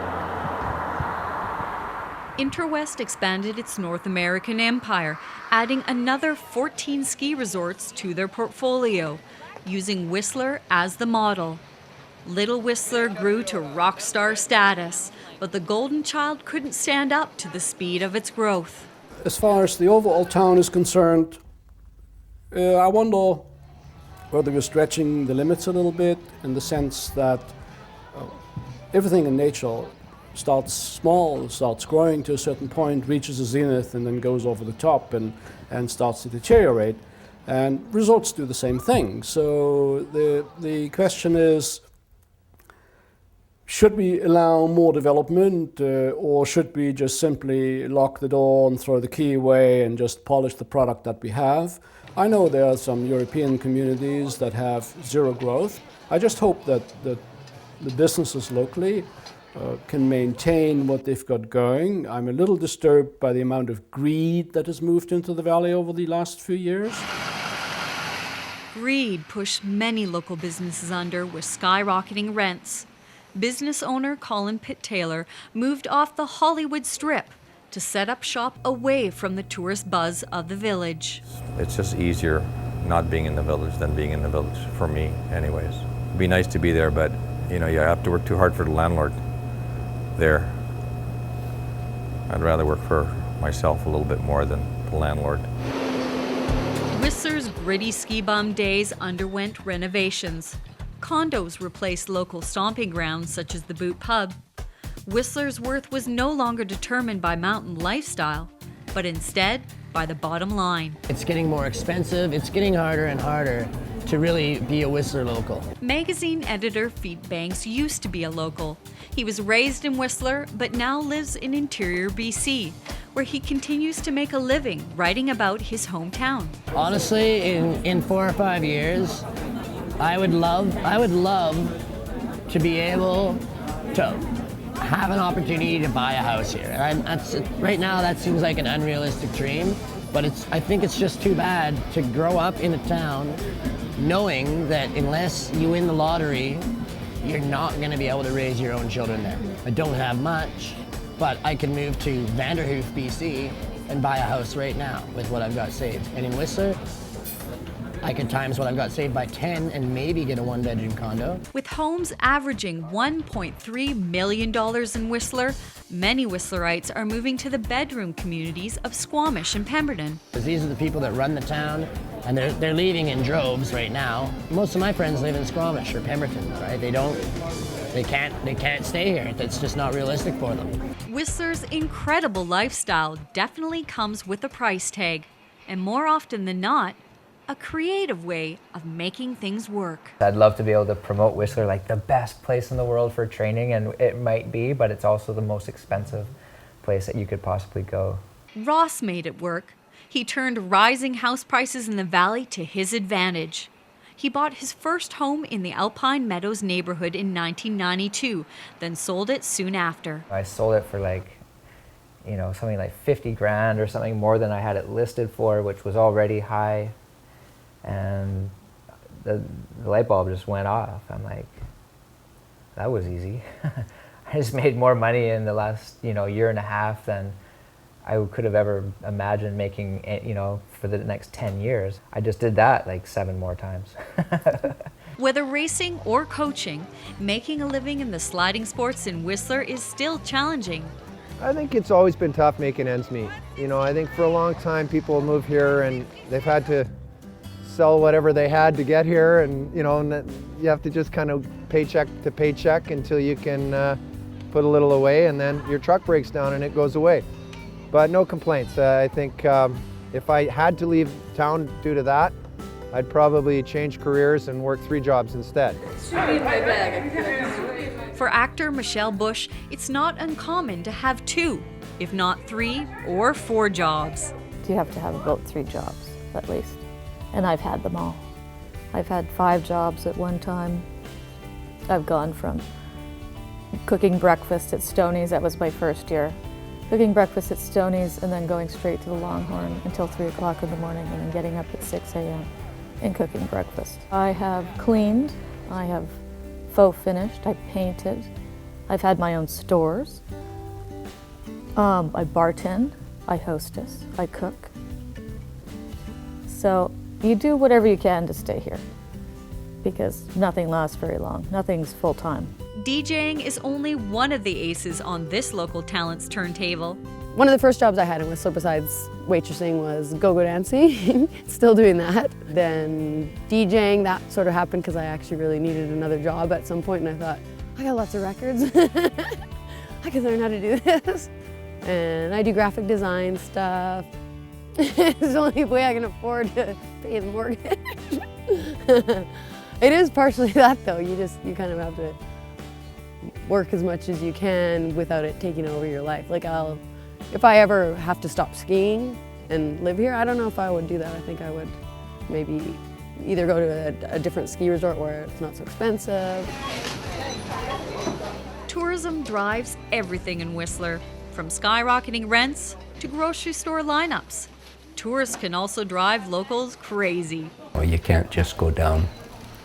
Interwest expanded its North American empire, adding another 14 ski resorts to their portfolio, using Whistler as the model. Little Whistler grew to rock star status, but the Golden Child couldn't stand up to the speed of its growth. As far as the overall town is concerned, I wonder whether we're stretching the limits a little bit in the sense that everything in nature starts small, starts growing to a certain point, reaches a zenith, and then goes over the top and starts to deteriorate. And resorts do the same thing. So the question is, should we allow more development or should we just simply lock the door and throw the key away and just polish the product that we have? I know there are some European communities that have zero growth. I just hope that the businesses locally can maintain what they've got going. I'm a little disturbed by the amount of greed that has moved into the valley over the last few years. Greed pushed many local businesses under with skyrocketing rents. Business owner Colin Pitt Taylor moved off the Hollywood Strip to set up shop away from the tourist buzz of the village. It's just easier not being in the village than being in the village, for me anyways. It'd be nice to be there, but you know, you have to work too hard for the landlord there. I'd rather work for myself a little bit more than the landlord. Whistler's gritty ski bum days underwent renovations. Condos replaced local stomping grounds such as the Boot Pub. Whistler's worth was no longer determined by mountain lifestyle, but instead by the bottom line. It's getting more expensive, it's getting harder and harder to really be a Whistler local. Magazine editor Feet Banks used to be a local. He was raised in Whistler, but now lives in interior BC, where he continues to make a living writing about his hometown. Honestly, in 4 or 5 years, I would love to be able to have an opportunity to buy a house here. Right now, that seems like an unrealistic dream, but I think it's just too bad to grow up in a town knowing that unless you win the lottery, you're not going to be able to raise your own children there. I don't have much, but I can move to Vanderhoof, BC, and buy a house right now with what I've got saved. And in Whistler, I could times what I've got saved by 10 and maybe get a 1-bedroom condo. With homes averaging $1.3 million in Whistler, many Whistlerites are moving to the bedroom communities of Squamish and Pemberton. These are the people that run the town, and they're leaving in droves right now. Most of my friends live in Squamish or Pemberton, right? They can't stay here. It's just not realistic for them. Whistler's incredible lifestyle definitely comes with a price tag, and more often than not, a creative way of making things work. I'd love to be able to promote Whistler like the best place in the world for training, and it might be, but it's also the most expensive place that you could possibly go. Ross made it work. He turned rising house prices in the valley to his advantage. He bought his first home in the Alpine Meadows neighborhood in 1992, then sold it soon after. I sold it for something like 50 grand or something more than I had it listed for, which was already high. And the light bulb just went off. I'm like, that was easy. I just made more money in the last, year and a half than I could have ever imagined making, for the next 10 years. I just did that like 7 more times. Whether racing or coaching, making a living in the sliding sports in Whistler is still challenging. I think it's always been tough making ends meet. I think for a long time people move here and they've had to sell whatever they had to get here, and you have to just kind of paycheck to paycheck until you can put a little away, and then your truck breaks down and it goes away. But no complaints. I think if I had to leave town due to that, I'd probably change careers and work 3 jobs instead. For actor Michelle Bush, it's not uncommon to have 2, if not 3 or 4 jobs. You have to have about 3 jobs, at least. And I've had them all. I've had 5 jobs at one time. I've gone from cooking breakfast at Stoney's, that was my first year, cooking breakfast at Stoney's and then going straight to the Longhorn until 3 o'clock in the morning and then getting up at 6 a.m. and cooking breakfast. I have cleaned, I have faux finished, I painted, I've had my own stores, I bartend, I hostess, I cook. So you do whatever you can to stay here because nothing lasts very long, nothing's full time. DJing is only one of the aces on this local talent's turntable. One of the first jobs I had in Whistler besides waitressing was go-go dancing, still doing that. Then DJing, that sort of happened because I actually really needed another job at some point, and I thought, I got lots of records. I can learn how to do this. And I do graphic design stuff. It's the only way I can afford to pay the mortgage. It is partially that though, you kind of have to work as much as you can without it taking over your life. Like if I ever have to stop skiing and live here, I don't know if I would do that. I think I would maybe either go to a different ski resort where it's not so expensive. Tourism drives everything in Whistler, from skyrocketing rents to grocery store lineups. Tourists can also drive locals crazy. Well, you can't just go down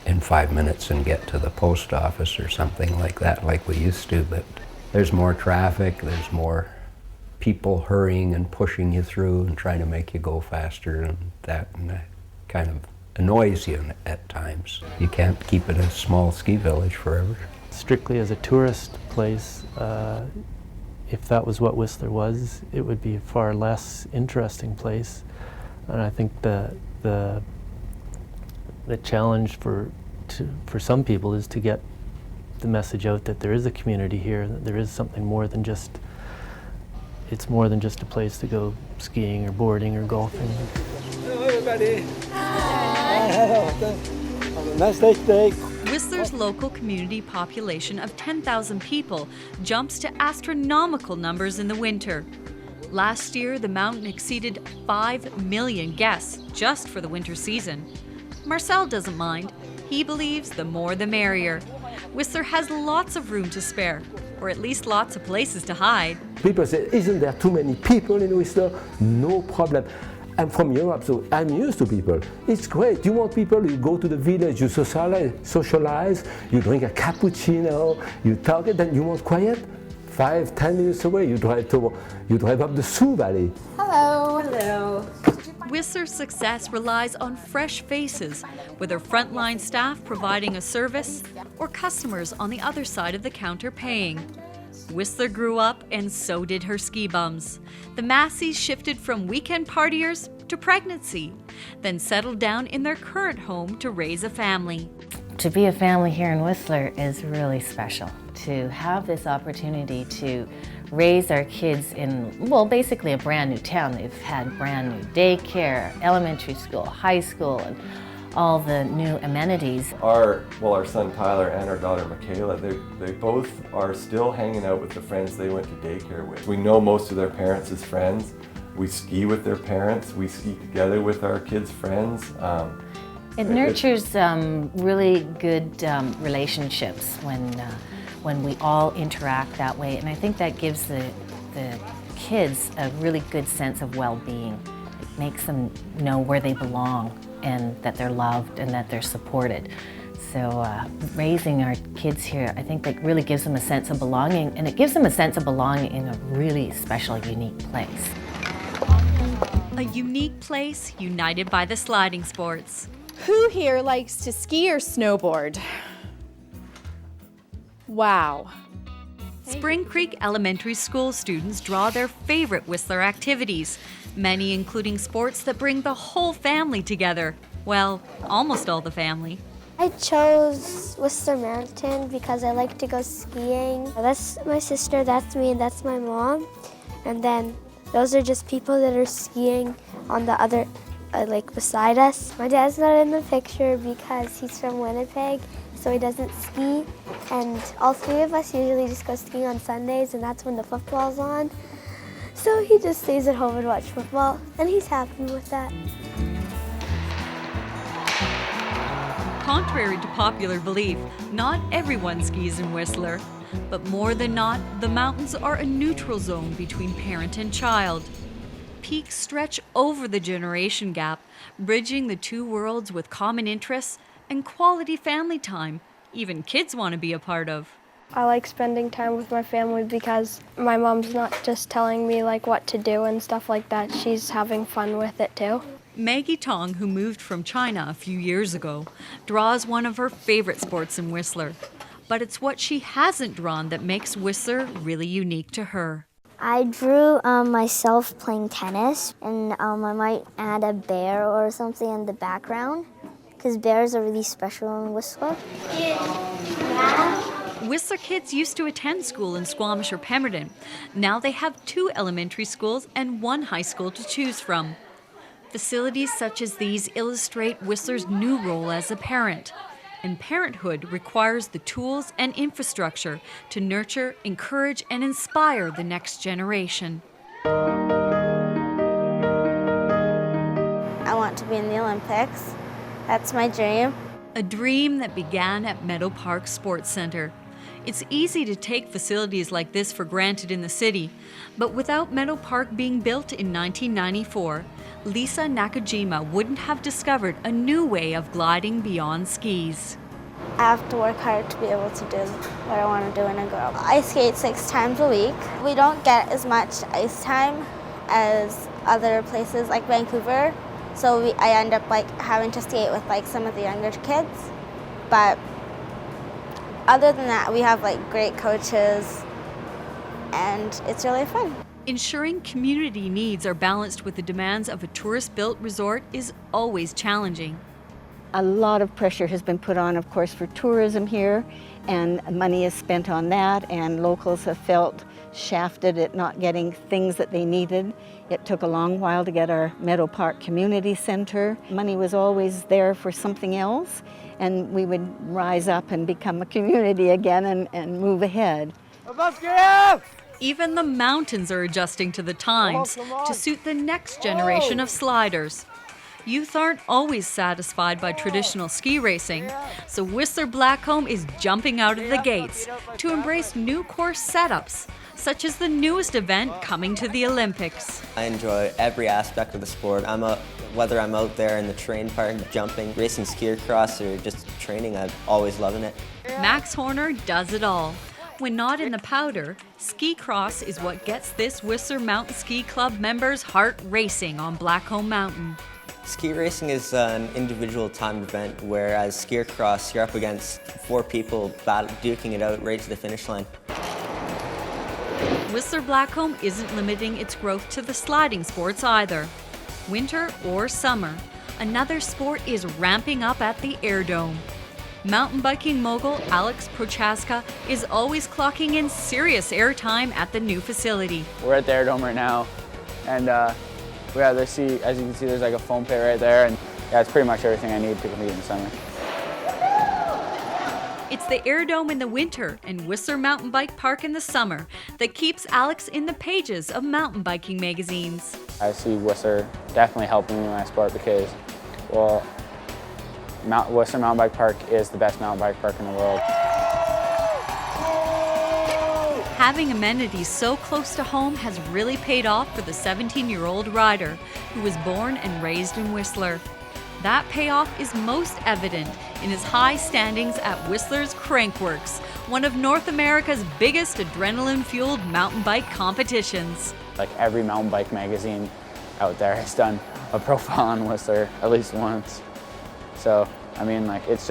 in 5 minutes and get to the post office or something like that like we used to, but there's more traffic, there's more people hurrying and pushing you through and trying to make you go faster, and that kind of annoys you at times. You can't keep it a small ski village forever. Strictly as a tourist place, if that was what Whistler was, it would be a far less interesting place. And I think the challenge for some people is to get the message out that there is a community here, that there is something more than just, it's more than just a place to go skiing or boarding or golfing. Hello everybody. Have a nice day today. Whistler's local community population of 10,000 people jumps to astronomical numbers in the winter. Last year, the mountain exceeded 5 million guests just for the winter season. Marcel doesn't mind. He believes the more the merrier. Whistler has lots of room to spare, or at least lots of places to hide. People say, isn't there too many people in Whistler? No problem. I'm from Europe, so I'm used to people. It's great. You want people, you go to the village, you socialize, you drink a cappuccino, you talk, and then you want quiet. 5-10 minutes away, you drive up the Sioux Valley. Hello. Hello. Whistler's success relies on fresh faces, whether frontline staff providing a service or customers on the other side of the counter paying. Whistler grew up, and so did her ski bums. The Masseys shifted from weekend partiers to pregnancy, then settled down in their current home to raise a family. To be a family here in Whistler is really special. To have this opportunity to raise our kids in, well, basically a brand new town. They've had brand new daycare, elementary school, high school, and all the new amenities. Our son Tyler and our daughter Michaela, they both are still hanging out with the friends they went to daycare with. We know most of their parents as friends. We ski with their parents. We ski together with our kids' friends. It nurtures really good relationships when we all interact that way, and I think that gives the kids a really good sense of well-being. It makes them know where they belong and that they're loved and that they're supported. So raising our kids here, I think that really gives them a sense of belonging, and it gives them a sense of belonging in a really special, unique place. A unique place united by the sliding sports. Who here likes to ski or snowboard? Wow. Spring Creek Elementary School students draw their favorite Whistler activities, many including sports that bring the whole family together. Well, almost all the family. I chose Whistler Mountain because I like to go skiing. That's my sister, that's me, and that's my mom. And then those are just people that are skiing on the other, like beside us. My dad's not in the picture because he's from Winnipeg, so he doesn't ski. And all three of us usually just go skiing on Sundays, and that's when the football's on. So he just stays at home and watch football, and he's happy with that. Contrary to popular belief, not everyone skis in Whistler. But more than not, the mountains are a neutral zone between parent and child. Peaks stretch over the generation gap, bridging the two worlds with common interests and quality family time even kids want to be a part of. I like spending time with my family because my mom's not just telling me like what to do and stuff like that. She's having fun with it too. Maggie Tong, who moved from China a few years ago, draws one of her favorite sports in Whistler. But it's what she hasn't drawn that makes Whistler really unique to her. I drew myself playing tennis, and I might add a bear or something in the background, because bears are really special in Whistler. Whistler kids used to attend school in Squamish or Pemberton. Now they have 2 elementary schools and 1 high school to choose from. Facilities such as these illustrate Whistler's new role as a parent. And parenthood requires the tools and infrastructure to nurture, encourage, and inspire the next generation. I want to be in the Olympics. That's my dream. A dream that began at Meadow Park Sports Center. It's easy to take facilities like this for granted in the city, but without Meadow Park being built in 1994, Lisa Nakajima wouldn't have discovered a new way of gliding beyond skis. I have to work hard to be able to do what I want to do when I grow up. I skate 6 times a week. We don't get as much ice time as other places like Vancouver, so I end up like having to skate with like some of the younger kids. But other than that, we have like great coaches, and it's really fun. Ensuring community needs are balanced with the demands of a tourist-built resort is always challenging. A lot of pressure has been put on, of course, for tourism here, and money is spent on that, and locals have felt shafted at not getting things that they needed. It took a long while to get our Meadow Park Community Center. Money was always there for something else, and we would rise up and become a community again and move ahead. Even the mountains are adjusting to the times to suit the next generation of sliders. Youth aren't always satisfied by traditional ski racing, so Whistler Blackcomb is jumping out of the gates to embrace new course setups, such as the newest event coming to the Olympics. I enjoy every aspect of the sport. Whether I'm out there in the terrain park, jumping, racing ski across, or just training, I'm always loving it. Max Horner does it all. When not in the powder, ski cross is what gets this Whistler Mountain Ski Club members' heart racing on Blackcomb Mountain. Ski racing is an individual timed event, whereas ski across, you're up against 4 people duking it out right to the finish line. Whistler Blackcomb isn't limiting its growth to the sliding sports either. Winter or summer, another sport is ramping up at the Air Dome. Mountain biking mogul Alex Prochaska is always clocking in serious airtime at the new facility. We're at the Air Dome right now, and we have this seat. As you can see, there's like a foam pit right there, and yeah, it's pretty much everything I need to compete in the summer. It's the Air Dome in the winter and Whistler Mountain Bike Park in the summer that keeps Alex in the pages of mountain biking magazines. I see Whistler definitely helping me in my sport because, well, Whistler Mountain Bike Park is the best mountain bike park in the world. Having amenities so close to home has really paid off for the 17-year-old rider, who was born and raised in Whistler. That payoff is most evident in his high standings at Whistler's Crankworks, one of North America's biggest adrenaline-fueled mountain bike competitions. Like every mountain bike magazine out there has done a profile on Whistler at least once. So, I mean, like it's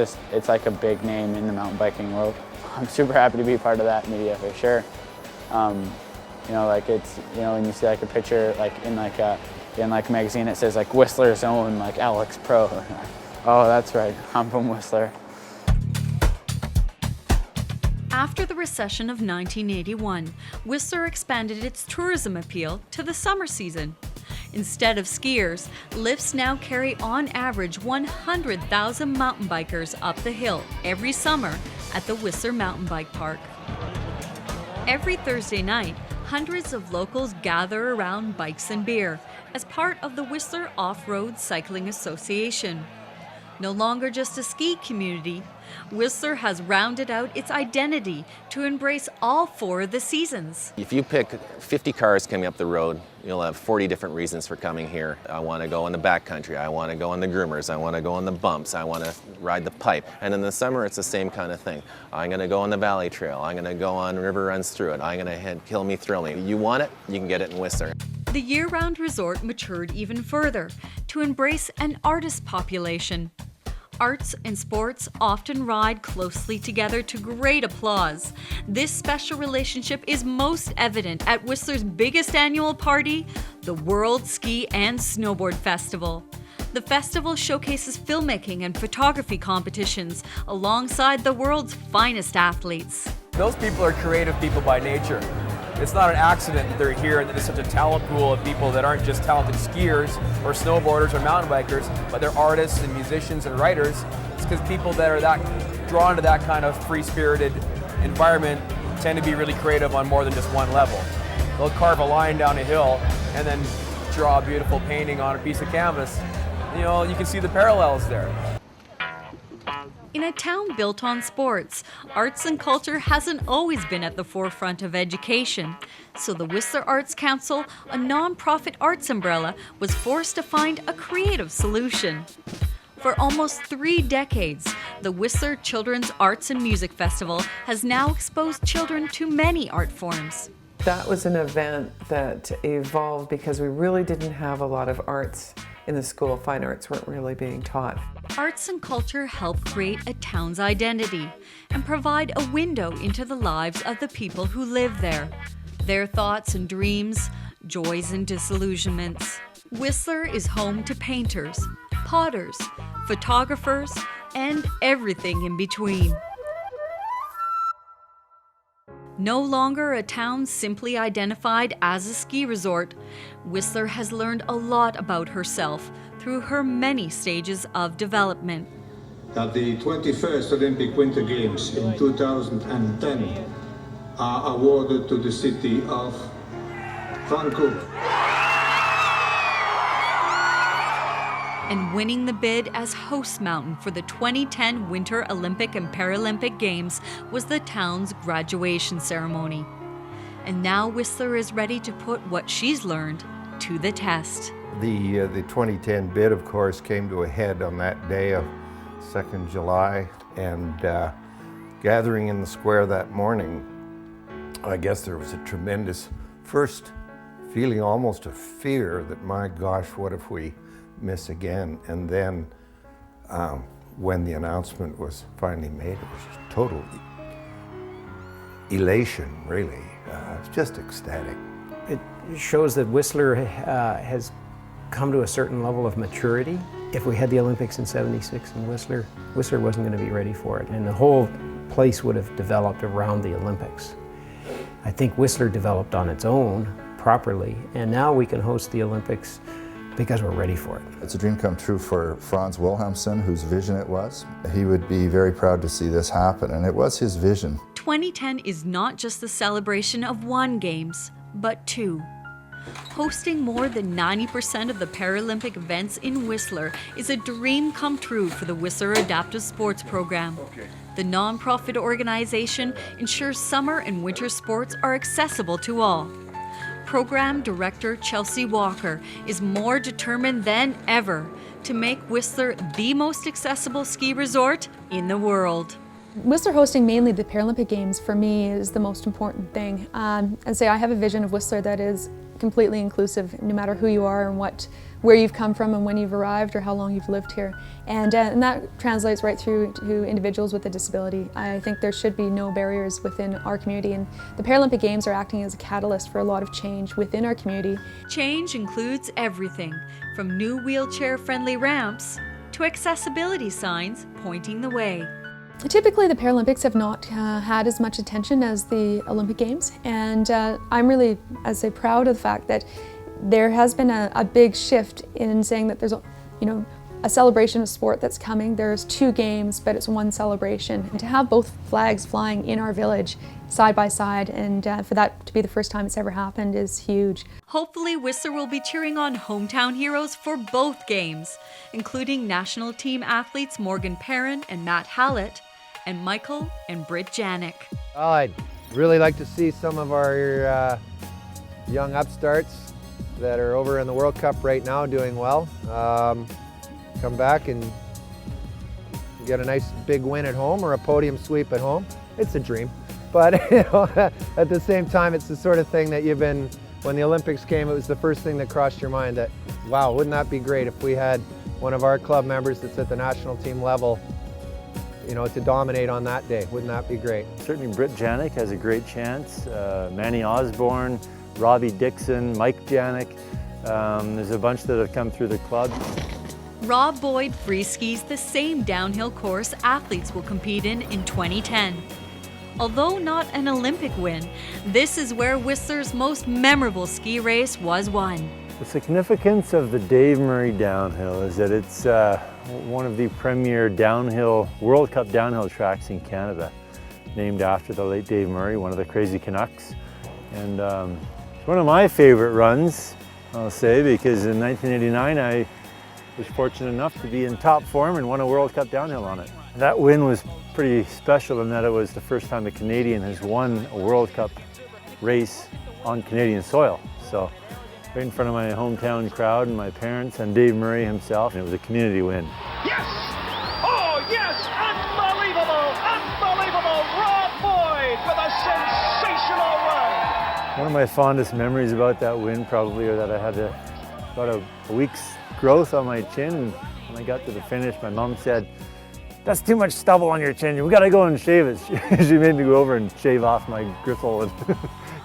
like a big name in the mountain biking world. I'm super happy to be part of that media for sure. You know, like it's, you know, when you see like a picture like in a magazine, it says like Whistler's own like Alex Pro. Oh, that's right, I'm from Whistler. After the recession of 1981, Whistler expanded its tourism appeal to the summer season. Instead of skiers, lifts now carry on average 100,000 mountain bikers up the hill every summer at the Whistler Mountain Bike Park. Every Thursday night, hundreds of locals gather around bikes and beer as part of the Whistler Off-Road Cycling Association. No longer just a ski community, Whistler has rounded out its identity to embrace all 4 of the seasons. If you pick 50 cars coming up the road, you'll have 40 different reasons for coming here. I want to go on the backcountry, I want to go on the groomers, I want to go on the bumps, I want to ride the pipe. And in the summer, it's the same kind of thing. I'm going to go on the Valley Trail, I'm going to go on River Runs Through It, I'm going to head Kill Me, Thrill Me. You want it, you can get it in Whistler. The year-round resort matured even further to embrace an artist population. Arts and sports often ride closely together to great applause. This special relationship is most evident at Whistler's biggest annual party, the World Ski and Snowboard Festival. The festival showcases filmmaking and photography competitions alongside the world's finest athletes. Those people are creative people by nature. It's not an accident that they're here and that there's such a talent pool of people that aren't just talented skiers or snowboarders or mountain bikers, but they're artists and musicians and writers. It's because people that are that drawn to that kind of free-spirited environment tend to be really creative on more than just one level. They'll carve a line down a hill and then draw a beautiful painting on a piece of canvas. You know, you can see the parallels there. In a town built on sports, arts and culture hasn't always been at the forefront of education. So the Whistler Arts Council, a non-profit arts umbrella, was forced to find a creative solution. For almost 3 decades, the Whistler Children's Arts and Music Festival has now exposed children to many art forms. That was an event that evolved because we really didn't have a lot of arts in the school. Fine arts weren't really being taught. Arts and culture help create a town's identity and provide a window into the lives of the people who live there, their thoughts and dreams, joys and disillusionments. Whistler is home to painters, potters, photographers, and everything in between. No longer a town simply identified as a ski resort, Whistler has learned a lot about herself through her many stages of development. That the 21st Olympic Winter Games in 2010 are awarded to the city of Vancouver. And winning the bid as host mountain for the 2010 Winter Olympic and Paralympic Games was the town's graduation ceremony. And now Whistler is ready to put what she's learned to the test. The 2010 bid, of course, came to a head on that day of 2nd July, and gathering in the square that morning, I guess there was a tremendous first feeling, almost of fear, that my gosh, what if we miss again? And then when the announcement was finally made, it was just total elation, really. It's just ecstatic. It shows that Whistler has come to a certain level of maturity. If we had the Olympics in '76 in Whistler, Whistler wasn't going to be ready for it, and the whole place would have developed around the Olympics. I think Whistler developed on its own properly, and now we can host the Olympics because we're ready for it. It's a dream come true for Franz Wilhelmsen, whose vision it was. He would be very proud to see this happen, and it was his vision. 2010 is not just the celebration of one Games, but 2. Hosting more than 90% of the Paralympic events in Whistler is a dream come true for the Whistler Adaptive Sports Program. The nonprofit organization ensures summer and winter sports are accessible to all. Program Director Chelsea Walker is more determined than ever to make Whistler the most accessible ski resort in the world. Whistler hosting mainly the Paralympic Games for me is the most important thing. I have a vision of Whistler that is completely inclusive, no matter who you are and where you've come from and when you've arrived or how long you've lived here. And that translates right through to individuals with a disability. I think there should be no barriers within our community, and the Paralympic Games are acting as a catalyst for a lot of change within our community. Change includes everything from new wheelchair-friendly ramps to accessibility signs pointing the way. Typically, the Paralympics have not had as much attention as the Olympic Games, and I'm really, proud of the fact that there has been a big shift in saying that there's a celebration of sport that's coming. There's 2 games, but it's one celebration. And to have both flags flying in our village side by side, and for that to be the first time it's ever happened is huge. Hopefully, Whistler will be cheering on hometown heroes for both games, including national team athletes Morgan Perrin and Matt Hallett, and Michael and Britt Janik. Well, I'd really like to see some of our young upstarts that are over in the World Cup right now doing well come back and get a nice big win at home or a podium sweep at home. It's a dream, but at the same time, it's the sort of thing that when the Olympics came, it was the first thing that crossed your mind that, wow, wouldn't that be great if we had one of our club members that's at the national team level to dominate on that day. Wouldn't that be great? Certainly Britt Janik has a great chance. Manny Osborne, Robbie Dixon, Mike Janik. There's a bunch that have come through the club. Rob Boyd free skis the same downhill course athletes will compete in 2010. Although not an Olympic win, this is where Whistler's most memorable ski race was won. The significance of the Dave Murray downhill is that it's one of the premier World Cup downhill tracks in Canada, named after the late Dave Murray, one of the crazy Canucks. And it's one of my favorite runs, I'll say, because in 1989 I was fortunate enough to be in top form and won a World Cup downhill on it. That win was pretty special in that it was the first time a Canadian has won a World Cup race on Canadian soil. So right in front of my hometown crowd and my parents and Dave Murray himself, and it was a community win. Yes! Oh yes! Unbelievable! Unbelievable! Rob Boyd with a sensational run! One of my fondest memories about that win probably are that I had about a week's growth on my chin, and when I got to the finish, my mom said, "That's too much stubble on your chin, we gotta go and shave it." She made me go over and shave off my gristle and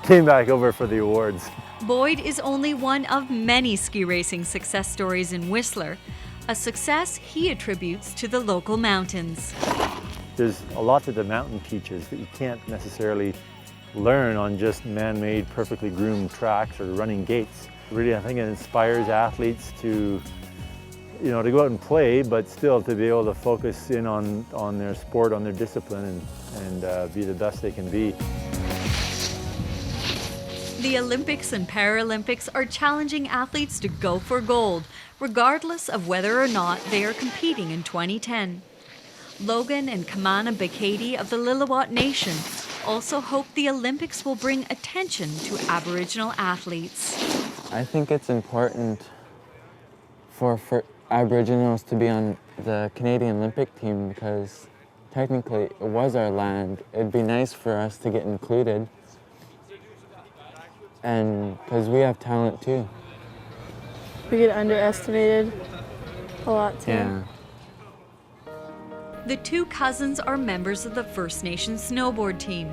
came back over for the awards. Boyd is only one of many ski racing success stories in Whistler, a success he attributes to the local mountains. There's a lot that the mountain teaches that you can't necessarily learn on just man-made, perfectly groomed tracks or running gates. Really, I think it inspires athletes to go out and play, but still to be able to focus in on their sport, on their discipline, and be the best they can be. The Olympics and Paralympics are challenging athletes to go for gold, regardless of whether or not they are competing in 2010. Logan and Kamana Bekati of the Lillooet Nation also hope the Olympics will bring attention to Aboriginal athletes. I think it's important for Aboriginals to be on the Canadian Olympic team because technically it was our land. It'd be nice for us to get included, and because we have talent too. We get underestimated a lot too. Yeah. The two cousins are members of the First Nations snowboard team.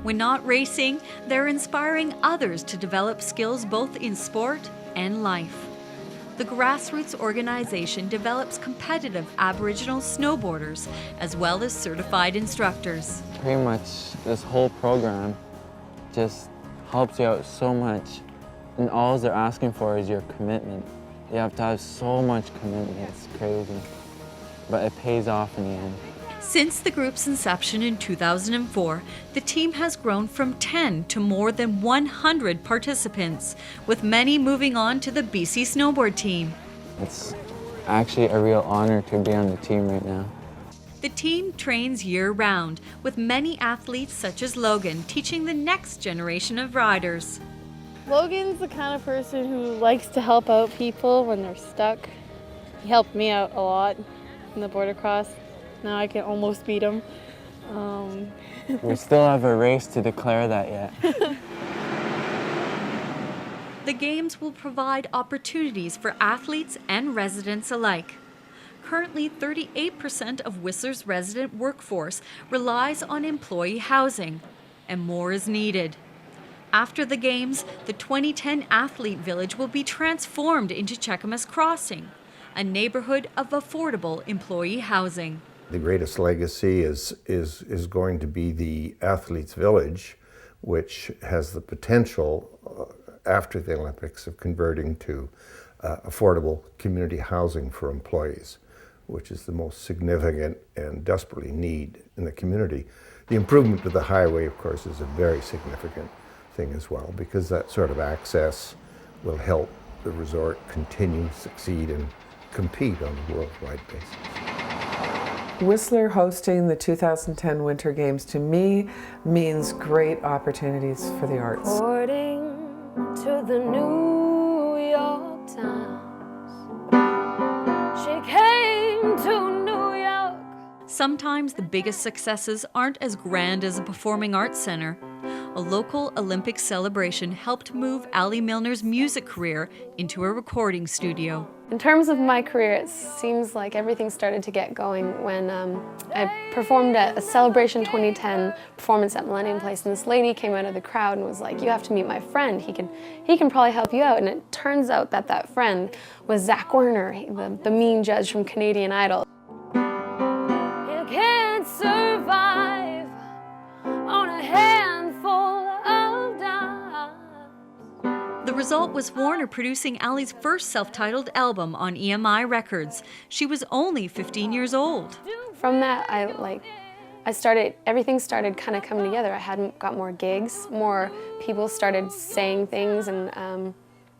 When not racing, they're inspiring others to develop skills both in sport and life. The grassroots organization develops competitive Aboriginal snowboarders as well as certified instructors. Pretty much this whole program just helps you out so much, and all they're asking for is your commitment. You have to have so much commitment, it's crazy, but it pays off in the end. Since the group's inception in 2004, the team has grown from 10 to more than 100 participants, with many moving on to the BC snowboard team. It's actually a real honor to be on the team right now. The team trains year-round, with many athletes such as Logan teaching the next generation of riders. Logan's the kind of person who likes to help out people when they're stuck. He helped me out a lot in the border cross. Now I can almost beat him. We still have a race to declare that yet. The Games will provide opportunities for athletes and residents alike. Currently, 38% of Whistler's resident workforce relies on employee housing, and more is needed. After the Games, the 2010 Athlete Village will be transformed into Cheakamus Crossing, a neighborhood of affordable employee housing. The greatest legacy is going to be the Athletes Village, which has the potential after the Olympics of converting to affordable community housing for employees, which is the most significant and desperately need in the community. The improvement to the highway, of course, is a very significant thing as well, because that sort of access will help the resort continue, succeed, and compete on a worldwide basis. Whistler hosting the 2010 Winter Games to me means great opportunities for the arts. According to the New York Times, she came to New York. Sometimes the biggest successes aren't as grand as a performing arts center. A local Olympic celebration helped move Allie Milner's music career into a recording studio. In terms of my career, it seems like everything started to get going when I performed at a Celebration 2010 performance at Millennium Place, and this lady came out of the crowd and was like, "You have to meet my friend. He can probably help you out." And it turns out that that friend was Zach Werner, the mean judge from Canadian Idol. You can't survive on a handful of dimes. The result was Warner producing Allie's first self-titled album on EMI Records. She was only 15 years old. From that, everything started kind of coming together. I got more gigs, more people started saying things, and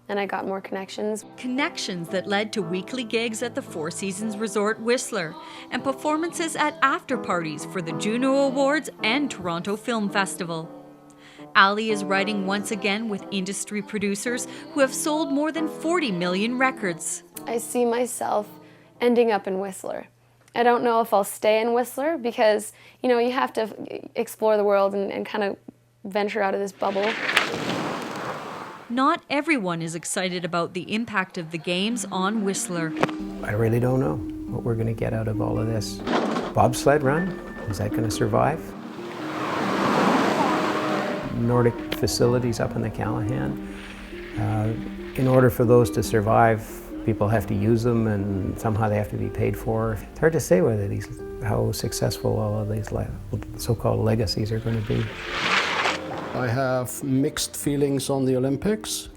I got more connections. Connections that led to weekly gigs at the Four Seasons Resort Whistler and performances at after-parties for the Juno Awards and Toronto Film Festival. Allie is writing once again with industry producers who have sold more than 40 million records. I see myself ending up in Whistler. I don't know if I'll stay in Whistler because, you know, you have to explore the world and kind of venture out of this bubble. Not everyone is excited about the impact of the Games on Whistler. I really don't know what we're going to get out of all of this. Bobsled run, is that going to survive? Nordic facilities up in the Callahan. In order for those to survive, people have to use them and somehow they have to be paid for. It's hard to say how successful all of these so-called legacies are going to be. I have mixed feelings on the Olympics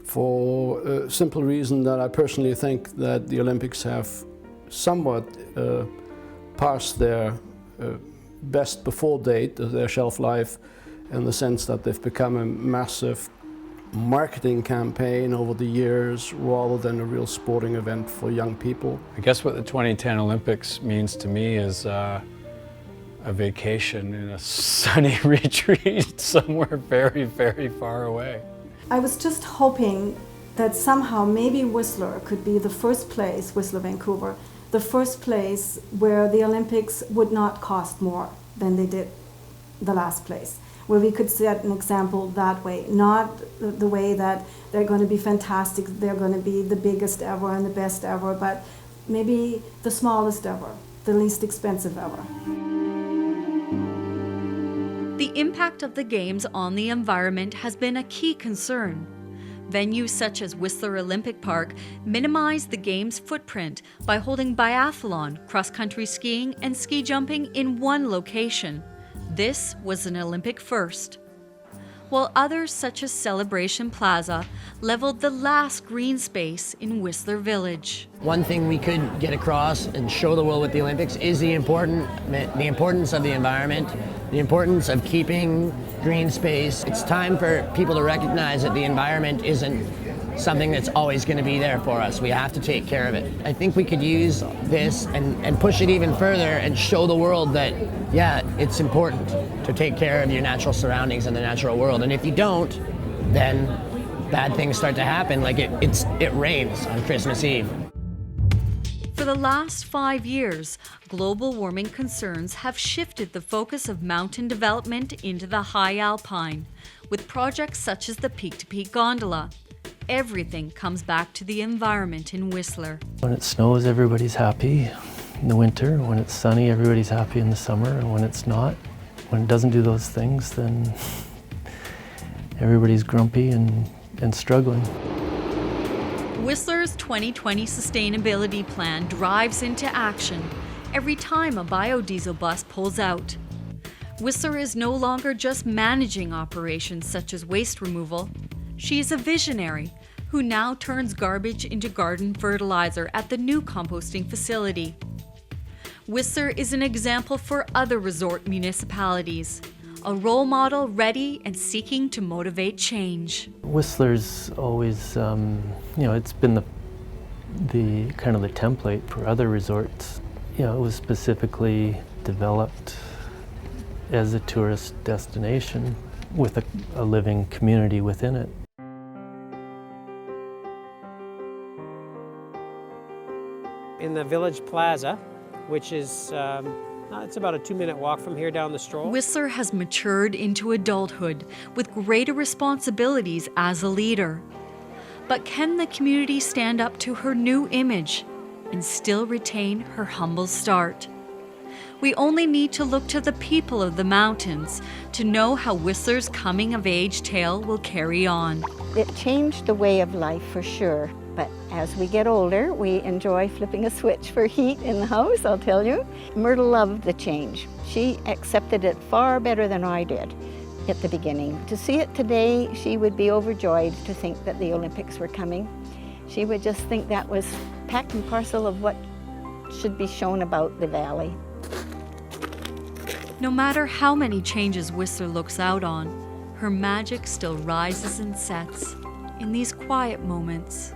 for a simple reason that I personally think that the Olympics have somewhat passed their best before date, their shelf life, in the sense that they've become a massive marketing campaign over the years rather than a real sporting event for young people. I guess what the 2010 Olympics means to me is a vacation in a sunny retreat somewhere very, very far away. I was just hoping that somehow maybe Whistler could be the first place, Whistler, Vancouver, the first place where the Olympics would not cost more than they did the last place, where we could set an example that way, not the way that they're going to be fantastic, they're going to be the biggest ever and the best ever, but maybe the smallest ever, the least expensive ever. The impact of the Games on the environment has been a key concern. Venues such as Whistler Olympic Park minimize the Games' footprint by holding biathlon, cross-country skiing, and ski jumping in one location. This was an Olympic first. While others, such as Celebration Plaza, leveled the last green space in Whistler Village. One thing we could get across and show the world with the Olympics is the importance of the environment, the importance of keeping green space. It's time for people to recognize that the environment isn't something that's always going to be there for us. We have to take care of it. I think we could use this and push it even further and show the world that, yeah, it's important to take care of your natural surroundings and the natural world. And if you don't, then bad things start to happen. Like it rains on Christmas Eve. For the last 5 years, global warming concerns have shifted the focus of mountain development into the high alpine, with projects such as the Peak-to-Peak gondola. Everything comes back to the environment in Whistler. When it snows, everybody's happy in the winter. When it's sunny, everybody's happy in the summer. And when it's not, when it doesn't do those things, then everybody's grumpy and struggling. Whistler's 2020 sustainability plan drives into action every time a biodiesel bus pulls out. Whistler is no longer just managing operations such as waste removal. She is a visionary who now turns garbage into garden fertilizer at the new composting facility. Whistler is an example for other resort municipalities, a role model ready and seeking to motivate change. Whistler's always, it's been the kind of the template for other resorts. It was specifically developed as a tourist destination with a living community within it. In the Village Plaza, which is it's about a 2-minute walk from here down the stroll. Whistler has matured into adulthood with greater responsibilities as a leader. But can the community stand up to her new image and still retain her humble start? We only need to look to the people of the mountains to know how Whistler's coming-of-age tale will carry on. It changed the way of life for sure. But as we get older, we enjoy flipping a switch for heat in the house, I'll tell you. Myrtle loved the change. She accepted it far better than I did at the beginning. To see it today, she would be overjoyed to think that the Olympics were coming. She would just think that was packed and parcel of what should be shown about the valley. No matter how many changes Whistler looks out on, her magic still rises and sets in these quiet moments.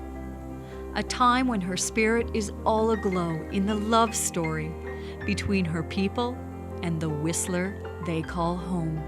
A time when her spirit is all aglow in the love story between her people and the Whistler they call home.